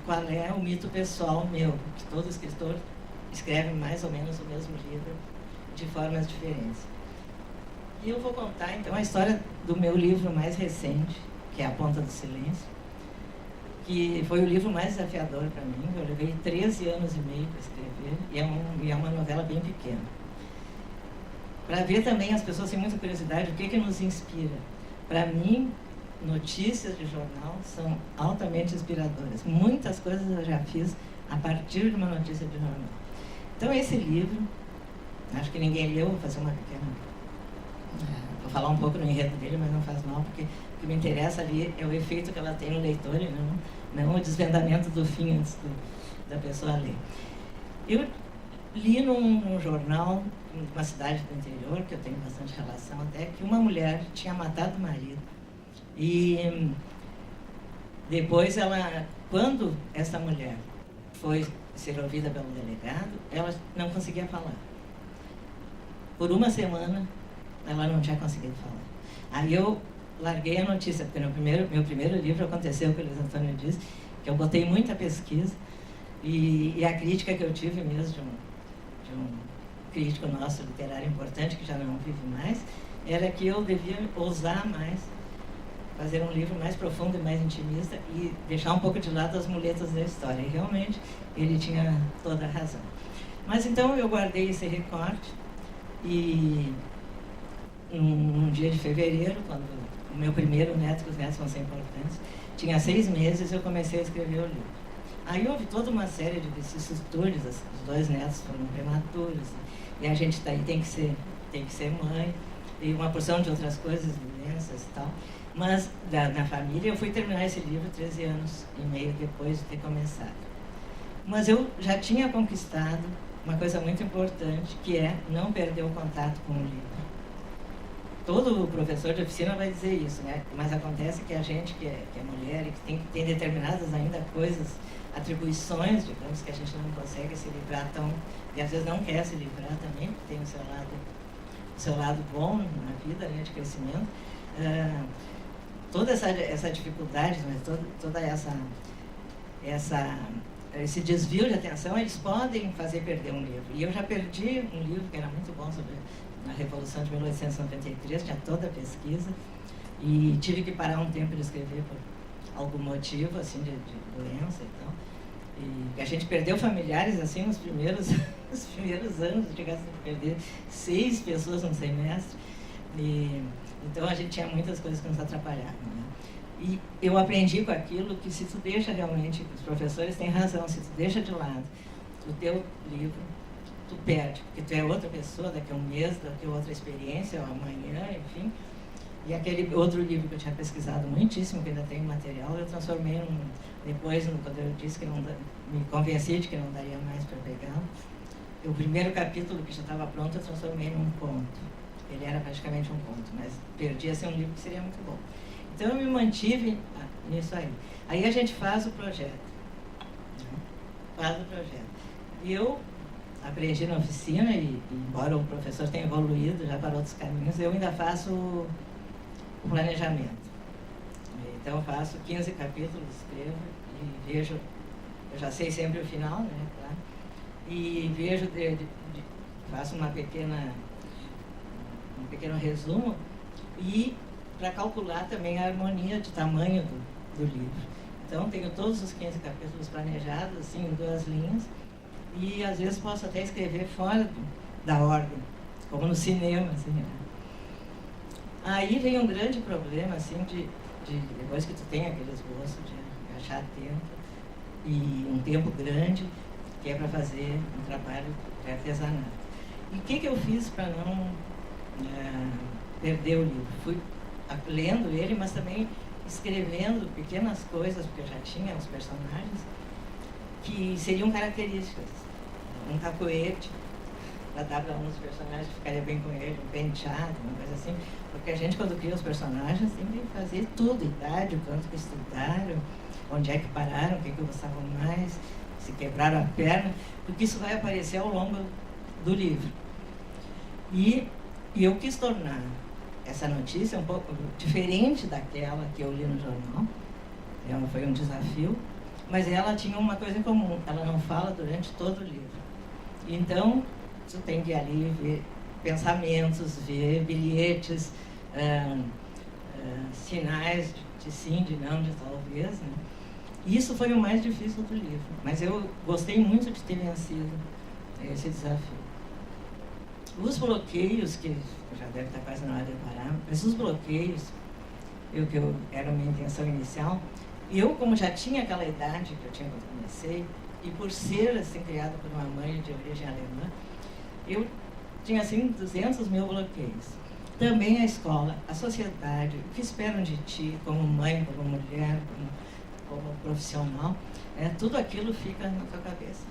qual é o mito pessoal meu, que todo escritor escreve mais ou menos o mesmo livro de formas diferentes. E eu vou contar então a história do meu livro mais recente, que é A Ponta do Silêncio, que foi o livro mais desafiador para mim. Eu levei 13 anos e meio para escrever e é uma novela bem pequena. Para ver também, as pessoas têm muita curiosidade, o que nos inspira. Para mim, notícias de jornal são altamente inspiradoras. Muitas coisas eu já fiz a partir de uma notícia de jornal. Então, esse livro, acho que ninguém leu, vou fazer uma pequena... Vou falar um pouco no enredo dele, mas não faz mal, porque o que me interessa ali é o efeito que ela tem no leitor e não o desvendamento do fim antes da pessoa ler. Eu li num jornal, numa cidade do interior, que eu tenho bastante relação até, que uma mulher tinha matado o marido. E depois quando essa mulher foi ser ouvida pelo delegado, ela não conseguia falar. Por uma semana, ela não tinha conseguido falar. Aí eu larguei a notícia, porque meu primeiro livro aconteceu, o que o Luiz Antônio disse, que eu botei muita pesquisa, e a crítica que eu tive mesmo de um crítico nosso literário importante, que já não vive mais, era que eu devia ousar mais, fazer um livro mais profundo e mais intimista e deixar um pouco de lado as muletas da história. E realmente ele tinha toda a razão. Mas então eu guardei esse recorte e num dia de fevereiro, quando o meu primeiro neto, que os netos vão ser importantes, tinha 6 meses, eu comecei a escrever o livro. Aí houve toda uma série de vicissitudes, os 2 netos foram prematuros, e a gente daí tem que ser mãe, e uma porção de outras coisas, doenças e tal. Mas na família eu fui terminar esse livro 13 anos e meio depois de ter começado. Mas eu já tinha conquistado uma coisa muito importante, que é não perder o contato com o livro. Todo professor de oficina vai dizer isso, né? Mas acontece que a gente que é mulher e que tem determinadas ainda coisas, atribuições, digamos, que a gente não consegue se livrar tão... E às vezes não quer se livrar também, porque tem o seu lado bom na vida, né, de crescimento. Toda essa dificuldade, mas toda esse desvio de atenção, eles podem fazer perder um livro. E eu já perdi um livro que era muito bom sobre a Revolução de 1893, tinha toda a pesquisa, e tive que parar um tempo de escrever por algum motivo, assim, de doença e tal. E a gente perdeu familiares, assim, nos primeiros anos, chegasse a perder 6 pessoas num semestre. Então a gente tinha muitas coisas que nos atrapalhavam, né? E eu aprendi com aquilo que se tu deixa realmente, os professores têm razão, se tu deixa de lado o teu livro, tu perde, porque tu é outra pessoa, daqui a um mês, daqui a outra experiência, ou amanhã, enfim. E aquele outro livro que eu tinha pesquisado muitíssimo, que ainda tem material, eu transformei depois, quando eu disse que me convenci de que não daria mais para pegá-lo, o primeiro capítulo que já estava pronto, eu transformei num conto. Ele era praticamente um conto, mas perdia ser um livro que seria muito bom. Então eu me mantive nisso aí. Aí a gente faz o projeto. E eu aprendi na oficina, e embora o professor tenha evoluído já para outros caminhos, eu ainda faço o planejamento. Então eu faço 15 capítulos, escrevo e vejo, eu já sei sempre o final, né? Claro, e vejo, faço um pequeno resumo, e para calcular também a harmonia de tamanho do livro. Então tenho todos os 15 capítulos planejados, assim, em 2 linhas, e às vezes posso até escrever fora da ordem, como no cinema, assim, né? Aí vem um grande problema, assim, depois que tu tem aquele esboço de achar tempo, e um tempo grande, que é para fazer um trabalho de artesanato. E o que eu fiz para não perder o livro? Fui lendo ele, mas também escrevendo pequenas coisas, porque eu já tinha os personagens, que seriam características. Um cacoete, para dar para um dos personagens que ficaria bem com ele, um penteado, uma coisa assim. Porque a gente, quando cria os personagens, tem que fazer tudo, idade, o quanto que estudaram, onde é que pararam, o que gostavam mais, se quebraram a perna, porque isso vai aparecer ao longo do livro. E eu quis tornar essa notícia um pouco diferente daquela que eu li no jornal. Ela foi um desafio, mas ela tinha uma coisa em comum, ela não fala durante todo o livro. Então, você tem que ali ver pensamentos, ver bilhetes, sinais de sim, de não, de talvez, né? Isso foi o mais difícil do livro, mas eu gostei muito de ter vencido esse desafio. Os bloqueios, que já deve estar quase na hora de parar, mas os bloqueios, que era a minha intenção inicial, eu, como já tinha aquela idade que eu tinha quando comecei, e por ser assim, criada por uma mãe de origem alemã, eu tinha assim 200 mil bloqueios. Também a escola, a sociedade, o que esperam de ti como mãe, como mulher, como profissional, tudo aquilo fica na tua cabeça.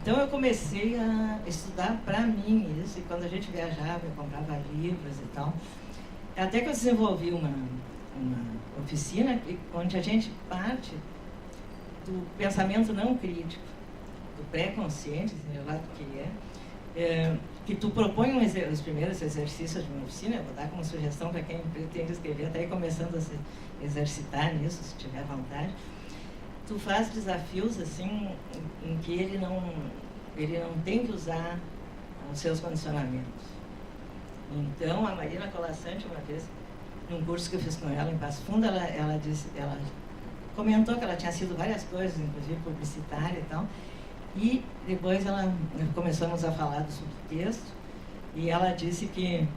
Então eu comecei a estudar para mim isso, e quando a gente viajava, eu comprava livros e tal. Até que eu desenvolvi uma oficina onde a gente parte do pensamento não crítico, do pré-consciente, seja lá do que que tu propõe os primeiros exercícios de uma oficina. Eu vou dar como sugestão para quem pretende escrever, até ir começando a se exercitar nisso, se tiver vontade. Tu faz desafios assim em que ele não tem que usar os seus condicionamentos. Então, a Marina Colasanti, uma vez, num curso que eu fiz com ela em Passo Fundo, ela comentou que ela tinha sido várias coisas, inclusive publicitária e tal, E depois começamos a falar do subtexto, e ela disse que,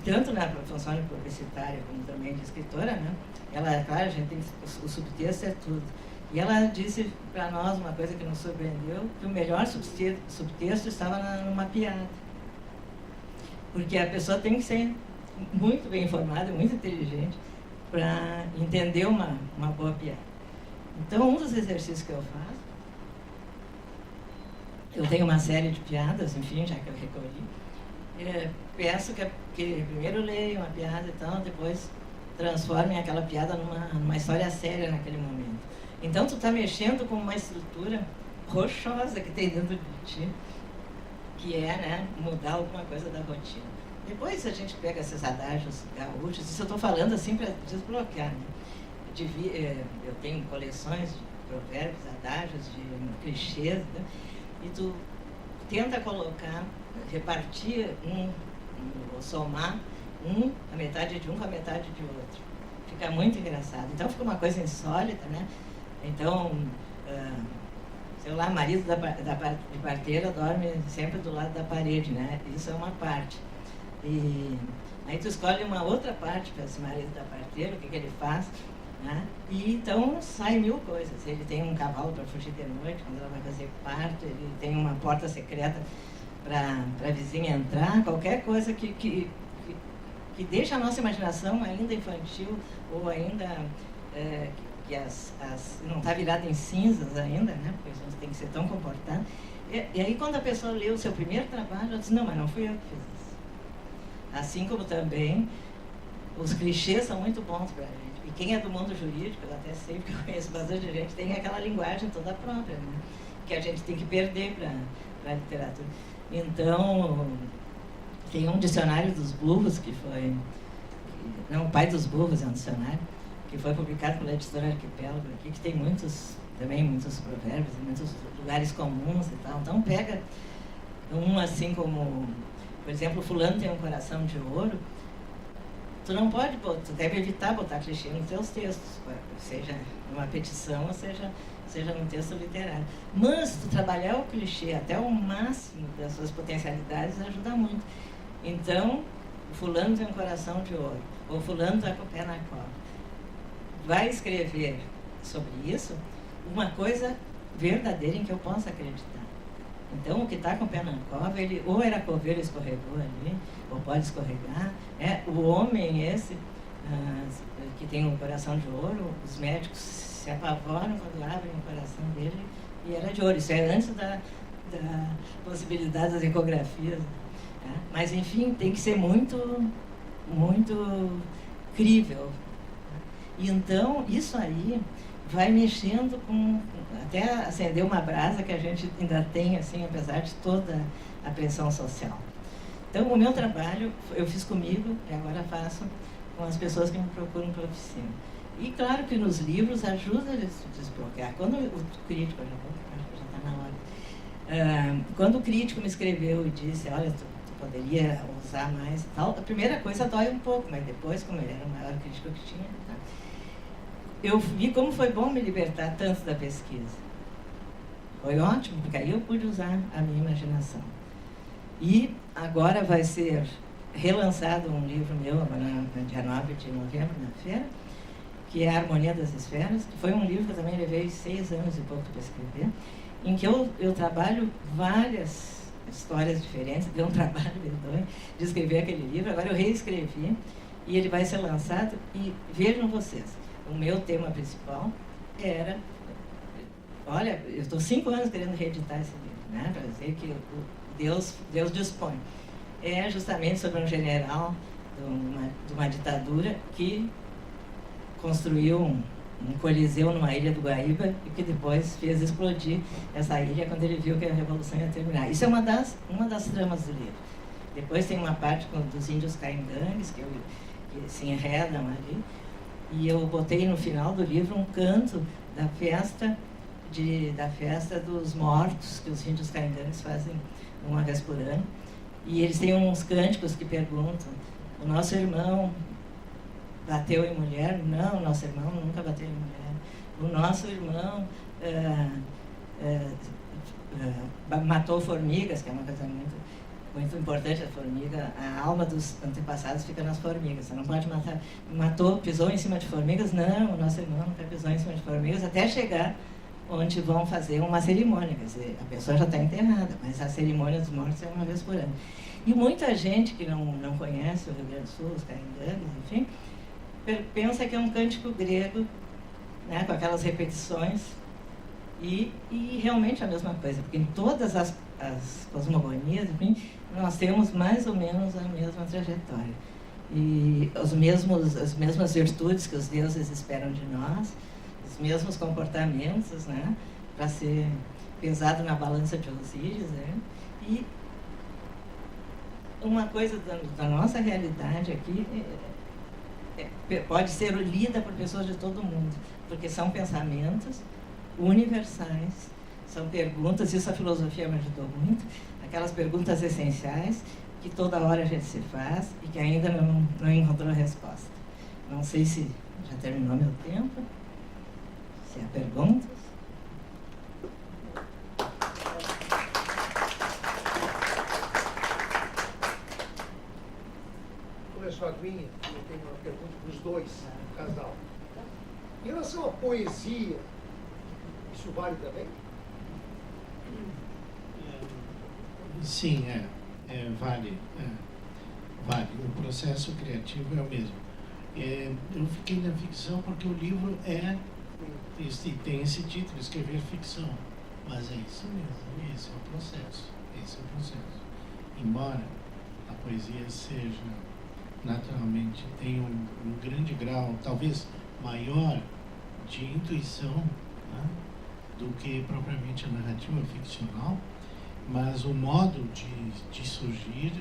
tanto na função publicitária como também de escritora, né? Ela, claro, a gente tem, o subtexto é tudo. E ela disse para nós uma coisa que nos surpreendeu, que o melhor subtexto estava numa piada. Porque a pessoa tem que ser muito bem informada, muito inteligente, para entender uma boa piada. Então, um dos exercícios que eu faço, eu tenho uma série de piadas, enfim, já que eu recolhi, peço que primeiro leia uma piada e tal, depois transformem aquela piada numa história séria naquele momento. Então, tu está mexendo com uma estrutura rochosa que tem dentro de ti, que é, né, mudar alguma coisa da rotina. Depois a gente pega esses adágios gaúchos, isso eu estou falando assim para desbloquear, né? Eu tenho coleções de provérbios, adágios, de clichês, né? E tu tenta colocar, repartir ou somar a metade de um com a metade de outro. Fica muito engraçado. Então fica uma coisa insólita, né? Então, sei lá, marido de parteira dorme sempre do lado da parede, né? Isso é uma parte. E aí tu escolhe uma outra parte para esse marido da parteira, o que ele faz, né? E então sai mil coisas. Ele tem um cavalo para fugir de noite, quando ela vai fazer parto, ele tem uma porta secreta para a vizinha entrar, qualquer coisa que deixa a nossa imaginação ainda infantil ou ainda que não está virada em cinzas ainda, né? Porque a gente tem que ser tão comportado. E aí quando a pessoa lê o seu primeiro trabalho, ela diz, não, mas não fui eu que fiz isso. Assim como também os clichês são muito bons para a gente. E quem é do mundo jurídico, eu até sei, porque eu conheço bastante gente, tem aquela linguagem toda própria, né? Que a gente tem que perder para a literatura. Então, tem um dicionário dos burros que foi... Não, o pai dos burros é um dicionário, que foi publicado pela editora Arquipélago aqui, que tem muitos provérbios, muitos lugares comuns e tal. Então, pega assim como... Por exemplo, fulano tem um coração de ouro. Tu não pode, tu deve evitar botar clichê nos teus textos, seja numa petição ou seja num texto literário. Mas se tu trabalhar o clichê até o máximo das suas potencialidades, ajuda muito. Então, fulano tem um coração de ouro, ou fulano está com o pé na cova. Vai escrever sobre isso uma coisa verdadeira em que eu possa acreditar. Então, o que está com o pé na cova, ele ou era coveiro e escorregou ali, ou pode escorregar. O homem esse, que tem um coração de ouro, os médicos se apavoram quando abrem o coração dele e era de ouro. Isso é antes da possibilidade das ecografias. Né? Mas, enfim, tem que ser muito, muito crível. E então, isso aí vai mexendo até acender uma brasa que a gente ainda tem, assim, apesar de toda a pressão social. Então, o meu trabalho eu fiz comigo e agora faço com as pessoas que me procuram para a oficina. E claro que nos livros ajuda a desbloquear. Quando o crítico, já está na hora, quando o crítico me escreveu e disse, olha, tu poderia usar mais e tal, a primeira coisa dói um pouco, mas depois, como ele era o maior crítico que tinha, tá? Eu vi como foi bom me libertar tanto da pesquisa. Foi ótimo, porque aí eu pude usar a minha imaginação. E agora vai ser relançado um livro meu, agora no dia 9 de novembro, na feira, que é A Harmonia das Esferas, que foi um livro que eu também levei 6 anos e pouco para escrever, em que eu trabalho várias histórias diferentes, deu um trabalho de escrever aquele livro, agora eu reescrevi, e ele vai ser lançado, e vejam vocês, o meu tema principal era, olha, eu estou 5 anos querendo reeditar esse livro, né, para dizer que Deus dispõe. É justamente sobre um general de uma ditadura que construiu um coliseu numa ilha do Guaíba e que depois fez explodir essa ilha quando ele viu que a revolução ia terminar. Isso é uma das tramas do livro. Depois tem uma parte dos índios caingangues que se enredam ali. E eu botei no final do livro um canto da festa dos mortos, que os índios caingangues fazem uma vez por ano. E eles têm uns cânticos que perguntam, o nosso irmão bateu em mulher? Não, nosso irmão nunca bateu em mulher. O nosso irmão matou formigas, que é uma coisa muito importante. A formiga, a alma dos antepassados fica nas formigas. Você não pode matar. Pisou em cima de formigas? Não, o nosso irmão nunca pisou em cima de formigas, até chegar onde vão fazer uma cerimônia. Quer dizer, a pessoa já está enterrada, mas a cerimônia dos mortos é uma vez por ano. E muita gente que não conhece o Rio Grande do Sul, os caingangues, enfim, pensa que é um cântico grego, né, com aquelas repetições, e realmente é a mesma coisa, porque em todas as cosmogonias, enfim, nós temos mais ou menos a mesma trajetória. E as mesmas virtudes que os deuses esperam de nós, os mesmos comportamentos, né, para ser pesado na balança de Osíris, né? E uma coisa da nossa realidade aqui pode ser lida por pessoas de todo mundo, porque são pensamentos universais, são perguntas, isso a filosofia me ajudou muito, aquelas perguntas essenciais que toda hora a gente se faz e que ainda não encontrou resposta. Não sei se já terminou meu tempo, se há perguntas. Professor Aguinha, eu tenho uma pergunta para os dois, o casal. Em relação à poesia, isso vale também? Sim, vale. Vale. O processo criativo é o mesmo. Eu fiquei na ficção porque o livro tem esse título, escrever ficção. Mas é isso mesmo, esse é o processo. Embora a poesia seja, naturalmente, tem um grande grau, talvez maior, de intuição, né, do que propriamente a narrativa ficcional, mas o modo de surgir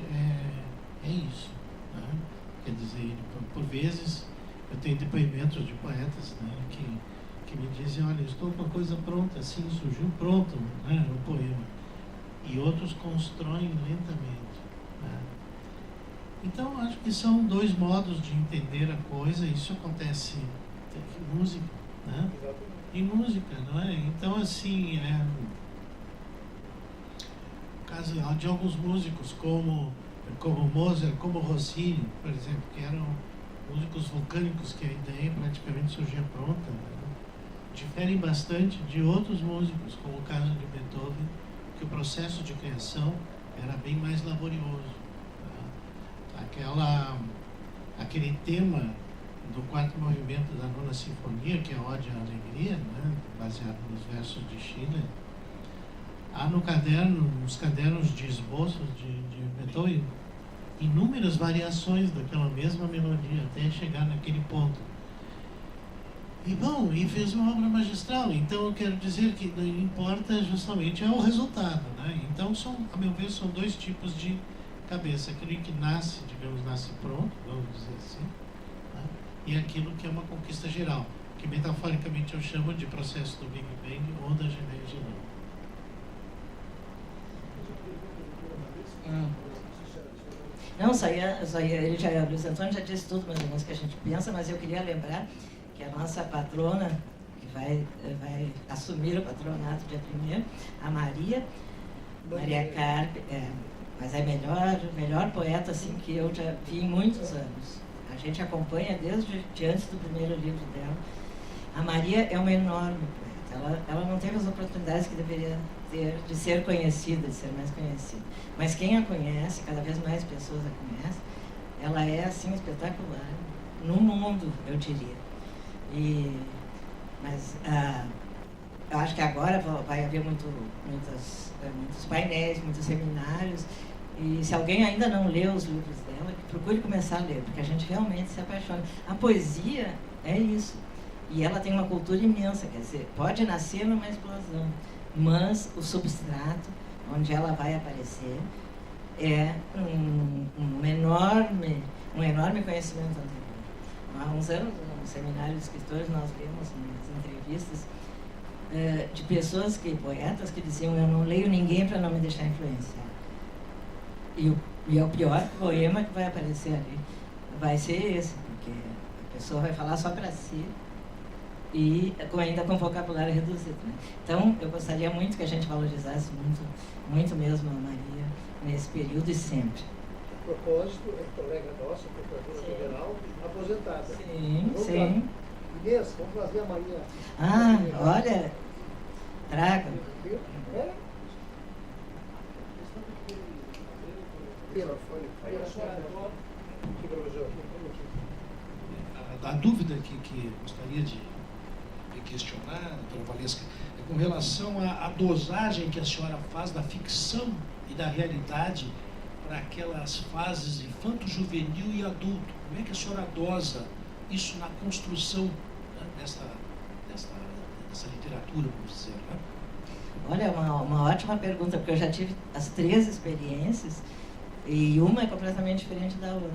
é isso, né? Quer dizer, por vezes eu tenho depoimentos de poetas, né, que me dizem, olha, estou com a coisa pronta, assim, surgiu pronto, né, o poema, e outros constroem lentamente, né? Então, acho que são dois modos de entender a coisa. Isso acontece em música, né? Em música, não é? Então, assim, o caso de alguns músicos, como Mozart, como Rossini, por exemplo, que eram músicos vulcânicos, que a ideia praticamente surgia pronta, né? Diferem bastante de outros músicos, como o caso de Beethoven, que o processo de criação era bem mais laborioso. Aquele tema do quarto movimento da nona sinfonia, que é a Ode à Alegria, né, baseado nos versos de Schiller, há nos cadernos de esboços de Beethoven inúmeras variações daquela mesma melodia até chegar naquele ponto. E fez uma obra magistral. Então, eu quero dizer que não importa justamente o resultado, né? Então, a meu ver, são dois tipos de cabeça: aquele que nasce pronto, vamos dizer assim, né? E aquilo que é uma conquista geral, que metaforicamente eu chamo de processo do Big Bang ou da genética geral. Não, o Luiz Antônio já disse tudo mais ou menos que a gente pensa, mas eu queria lembrar que a nossa patrona, que vai assumir o patronato dia 1º, a Maria Carpe, mas é melhor poeta assim, que eu já vi em muitos anos. A gente acompanha desde antes do primeiro livro dela. A Maria é uma enorme poeta. Ela não teve as oportunidades que deveria ter de ser conhecida, de ser mais conhecida. Mas quem a conhece, cada vez mais pessoas a conhecem, ela é assim espetacular no mundo, eu diria. Mas eu acho que agora vai haver muitos painéis, muitos seminários, e se alguém ainda não leu os livros dela, procure começar a ler, porque a gente realmente se apaixona. A poesia é isso, e ela tem uma cultura imensa, quer dizer, pode nascer numa explosão, mas o substrato onde ela vai aparecer é um enorme conhecimento anterior. Há uns anos, no seminário de escritores, nós vimos umas entrevistas de pessoas, poetas, que diziam: eu não leio ninguém para não me deixar influenciar. E é o pior poema que vai aparecer ali. Vai ser esse, porque a pessoa vai falar só para si e ainda com vocabulário reduzido. Né? Então, eu gostaria muito que a gente valorizasse muito mesmo a Maria nesse período e sempre. A propósito, é colega nossa, procuradora-geral, aposentada. Sim, Vamos sim. lá. Inês, vamos trazer a Maria. Ah, olha, traga. É? A dúvida que gostaria de questionar, doutora Valesca, é com relação à dosagem que a senhora faz da ficção e da realidade para aquelas fases infanto-juvenil e adulto. Como é que a senhora dosa isso na construção, né, dessa literatura, vamos dizer, né? Olha, uma ótima pergunta, porque eu já tive as 3 experiências e uma é completamente diferente da outra.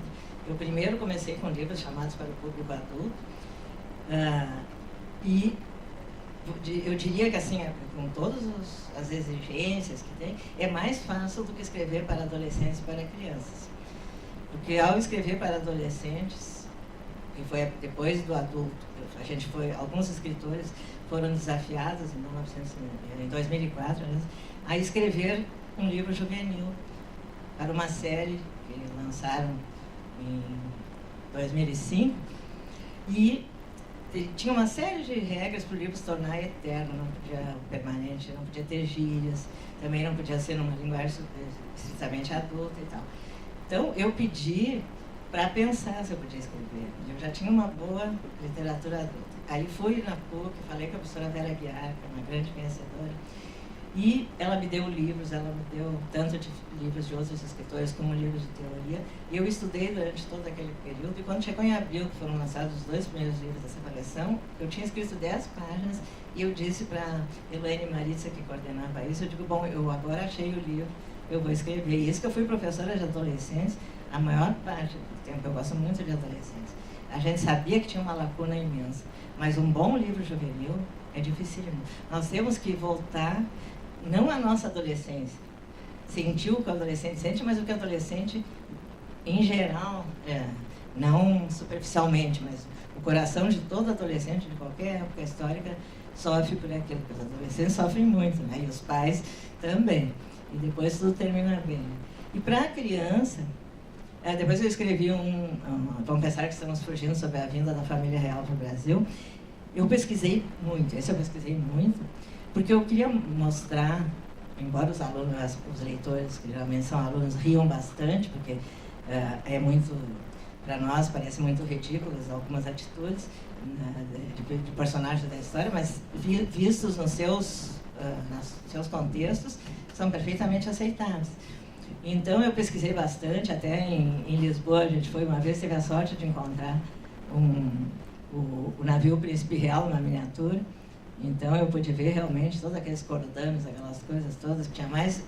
Eu primeiro comecei com livros chamados para o público adulto e eu diria que, assim, com todas as exigências que tem, é mais fácil do que escrever para adolescentes e para crianças. Porque ao escrever para adolescentes, que foi depois do adulto, alguns escritores foram desafiados em 2004, né, a escrever um livro juvenil para uma série que lançaram em 2005 e tinha uma série de regras para o livro se tornar eterno, não podia permanente, não podia ter gírias, também não podia ser numa linguagem estritamente adulta e tal. Então eu pedi para pensar se eu podia escrever. Eu já tinha uma boa literatura adulta. Aí fui na PUC, falei com a professora Vera Guiar, que é uma grande conhecedora, e ela me deu livros, ela me deu tanto de livros de outros escritores como livros de teoria, e eu estudei durante todo aquele período, e quando chegou em abril, que foram lançados os 2 primeiros livros dessa coleção, eu tinha escrito 10 páginas, e eu disse para Elaine Maritza, que coordenava isso, eu digo, bom, eu agora achei o livro, eu vou escrever. E isso que eu fui professora de adolescentes, a maior parte do tempo, eu gosto muito de adolescentes. A gente sabia que tinha uma lacuna imensa, mas um bom livro juvenil é dificílimo. Nós temos que voltar, não à nossa adolescência, sentir o que o adolescente sente, mas o que o adolescente, em geral, não superficialmente, mas o coração de todo adolescente, de qualquer época histórica, sofre por aquilo, porque os adolescentes sofrem muito, né? E os pais também. E depois tudo termina bem. E para a criança, depois eu escrevi vamos pensar que estamos fugindo sobre a vinda da família real para o Brasil. Eu pesquisei muito, porque eu queria mostrar, embora os alunos, os leitores, que geralmente são alunos, riam bastante, porque para nós parece muito ridículas algumas atitudes de personagens da história, mas vistos nos seus contextos, são perfeitamente aceitáveis. Então eu pesquisei bastante, até em Lisboa a gente foi uma vez, teve a sorte de encontrar o navio Príncipe Real, uma miniatura. Então eu pude ver realmente todos aqueles cordames, aquelas coisas todas, tinha mais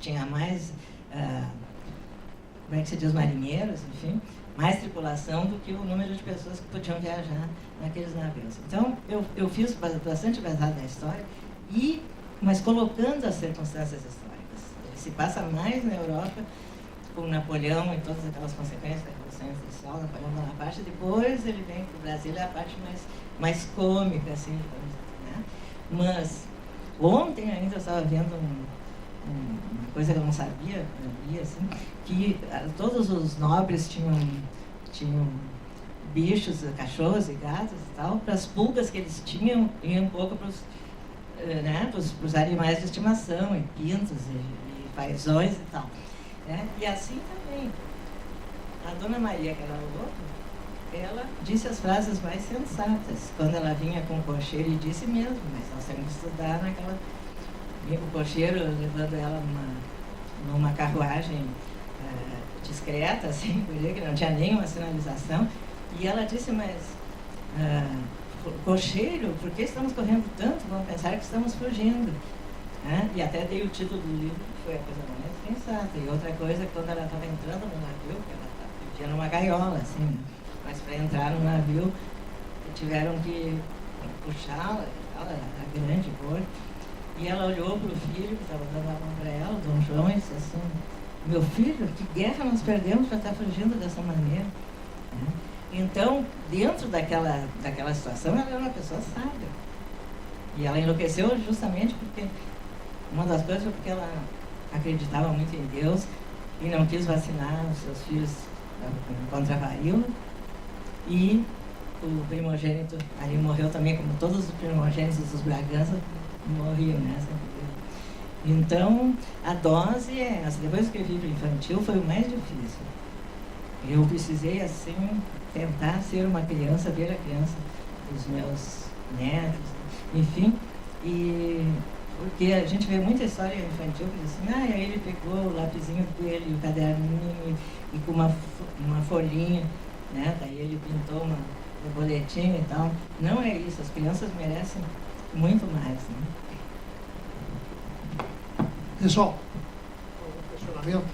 como é que se diz, marinheiros, enfim, mais tripulação do que o número de pessoas que podiam viajar naqueles navios. Então eu fiz bastante baseado na história, mas colocando as circunstâncias históricas. Ele se passa mais na Europa, com Napoleão e todas aquelas consequências da Revolução Industrial, Napoleão Bonaparte, depois ele vem para o Brasil, é a parte mais cômica, assim, né? Mas ontem ainda eu estava vendo uma coisa que eu não sabia, assim, que todos os nobres tinham bichos, cachorros e gatos e tal, para as pulgas que eles tinham, e um pouco para os animais de estimação, e pintos, e paisões e tal. Né? E assim também, a Dona Maria, que era o outro, ela disse as frases mais sensatas, quando ela vinha com o cocheiro, e disse mesmo, mas nós temos que estudar o cocheiro levando ela numa carruagem discreta, assim, que não tinha nenhuma sinalização, e ela disse, mas cocheiro, por que estamos correndo tanto? Vamos pensar que estamos fugindo. E até dei o título do livro, que foi a coisa mais sensata. E outra coisa, quando ela estava entrando no navio, que ela vivia numa gaiola, assim, né? Mas para entrar no navio, tiveram que puxá-la, ela era grande, gorda, e ela olhou para o filho, que estava dando a mão para ela, o Dom João, e disse assim, meu filho, que guerra nós perdemos para estar fugindo dessa maneira? Então, dentro daquela situação, ela era uma pessoa sábia. E ela enlouqueceu justamente porque, uma das coisas foi porque ela acreditava muito em Deus e não quis vacinar os seus filhos contra a varíola. E o primogênito ali morreu também, como todos os primogênitos dos Bragança morriam, né? Então, a dose é essa. Depois que eu escrevi para infantil, foi o mais difícil. Eu precisei, assim, tentar ser uma criança, ver a criança dos meus netos, enfim. E porque a gente vê muita história infantil que diz assim, aí ele pegou o lapisinho dele, o caderninho e com uma folhinha, né? Daí ele pintou um boletim e tal. Não é isso, as crianças merecem muito mais, né? Pessoal, algum questionamento?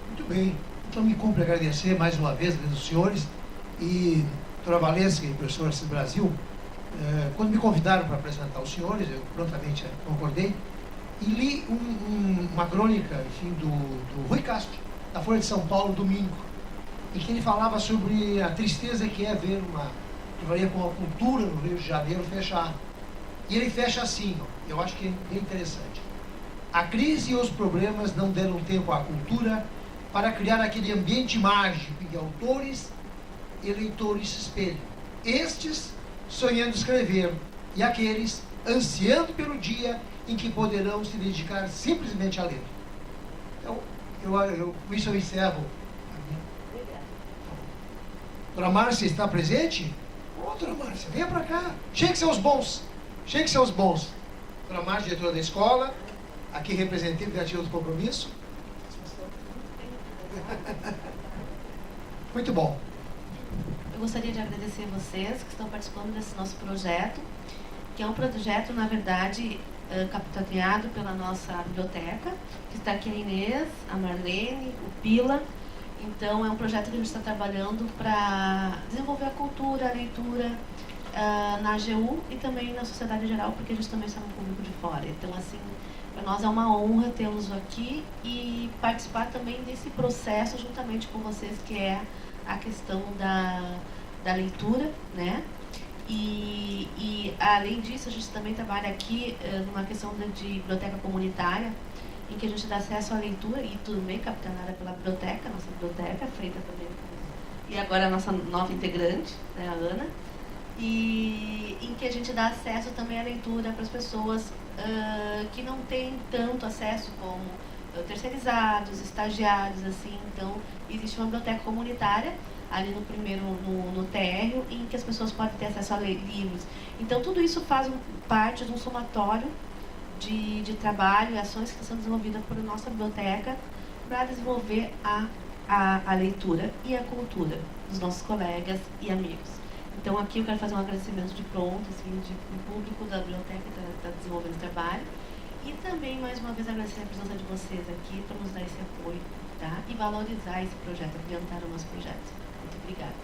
Muito bem. Então me cumpre agradecer mais uma vez aos senhores e doutora Valesca e professor Assis Brasil, quando me convidaram para apresentar os senhores, eu prontamente concordei e li uma crônica, enfim, do Rui Castro, da Folha de São Paulo, domingo, em que ele falava sobre a tristeza que é ver uma livraria com a cultura no Rio de Janeiro fechar. E ele fecha assim, ó, eu acho que é bem interessante. A crise e os problemas não deram tempo à cultura para criar aquele ambiente mágico em que autores e leitores se espelham. Estes sonhando escrever e aqueles ansiando pelo dia em que poderão se dedicar simplesmente a ler. Então, com isso eu encerro. Dona Márcia está presente? Dona Márcia, venha para cá. Chegue seus bons. Chegue seus bons. Dona Márcia, diretora da escola, aqui representante criativo do compromisso. Muito bom. Eu gostaria de agradecer vocês que estão participando desse nosso projeto, que é um projeto, na verdade, capitaneado pela nossa biblioteca, que está aqui a Inês, a Marlene, o Pila. Então, é um projeto que a gente está trabalhando para desenvolver a cultura, a leitura na AGU e também na sociedade em geral, porque a gente também está no público de fora. Então, assim, para nós é uma honra tê-los aqui e participar também desse processo juntamente com vocês, que é a questão da leitura, né? E além disso, a gente também trabalha aqui numa questão de biblioteca comunitária, em que a gente dá acesso à leitura, e tudo bem capitaneada pela biblioteca, nossa biblioteca, feita também, e agora a nossa nova integrante, né, a Ana, e em que a gente dá acesso também à leitura para as pessoas que não têm tanto acesso como terceirizados, estagiários, assim. Então, existe uma biblioteca comunitária ali no primeiro, no térreo, em que as pessoas podem ter acesso a livros. Então, tudo isso faz parte de um somatório de trabalho e ações que estão sendo desenvolvidas por nossa biblioteca para desenvolver a leitura e a cultura dos nossos colegas e amigos. Então, aqui eu quero fazer um agradecimento de pronto, assim, do público da biblioteca que está desenvolvendo esse trabalho. E também, mais uma vez, agradecer a presença de vocês aqui para nos dar esse apoio, tá? E valorizar esse projeto, ambientar o nosso projeto. Muito obrigada.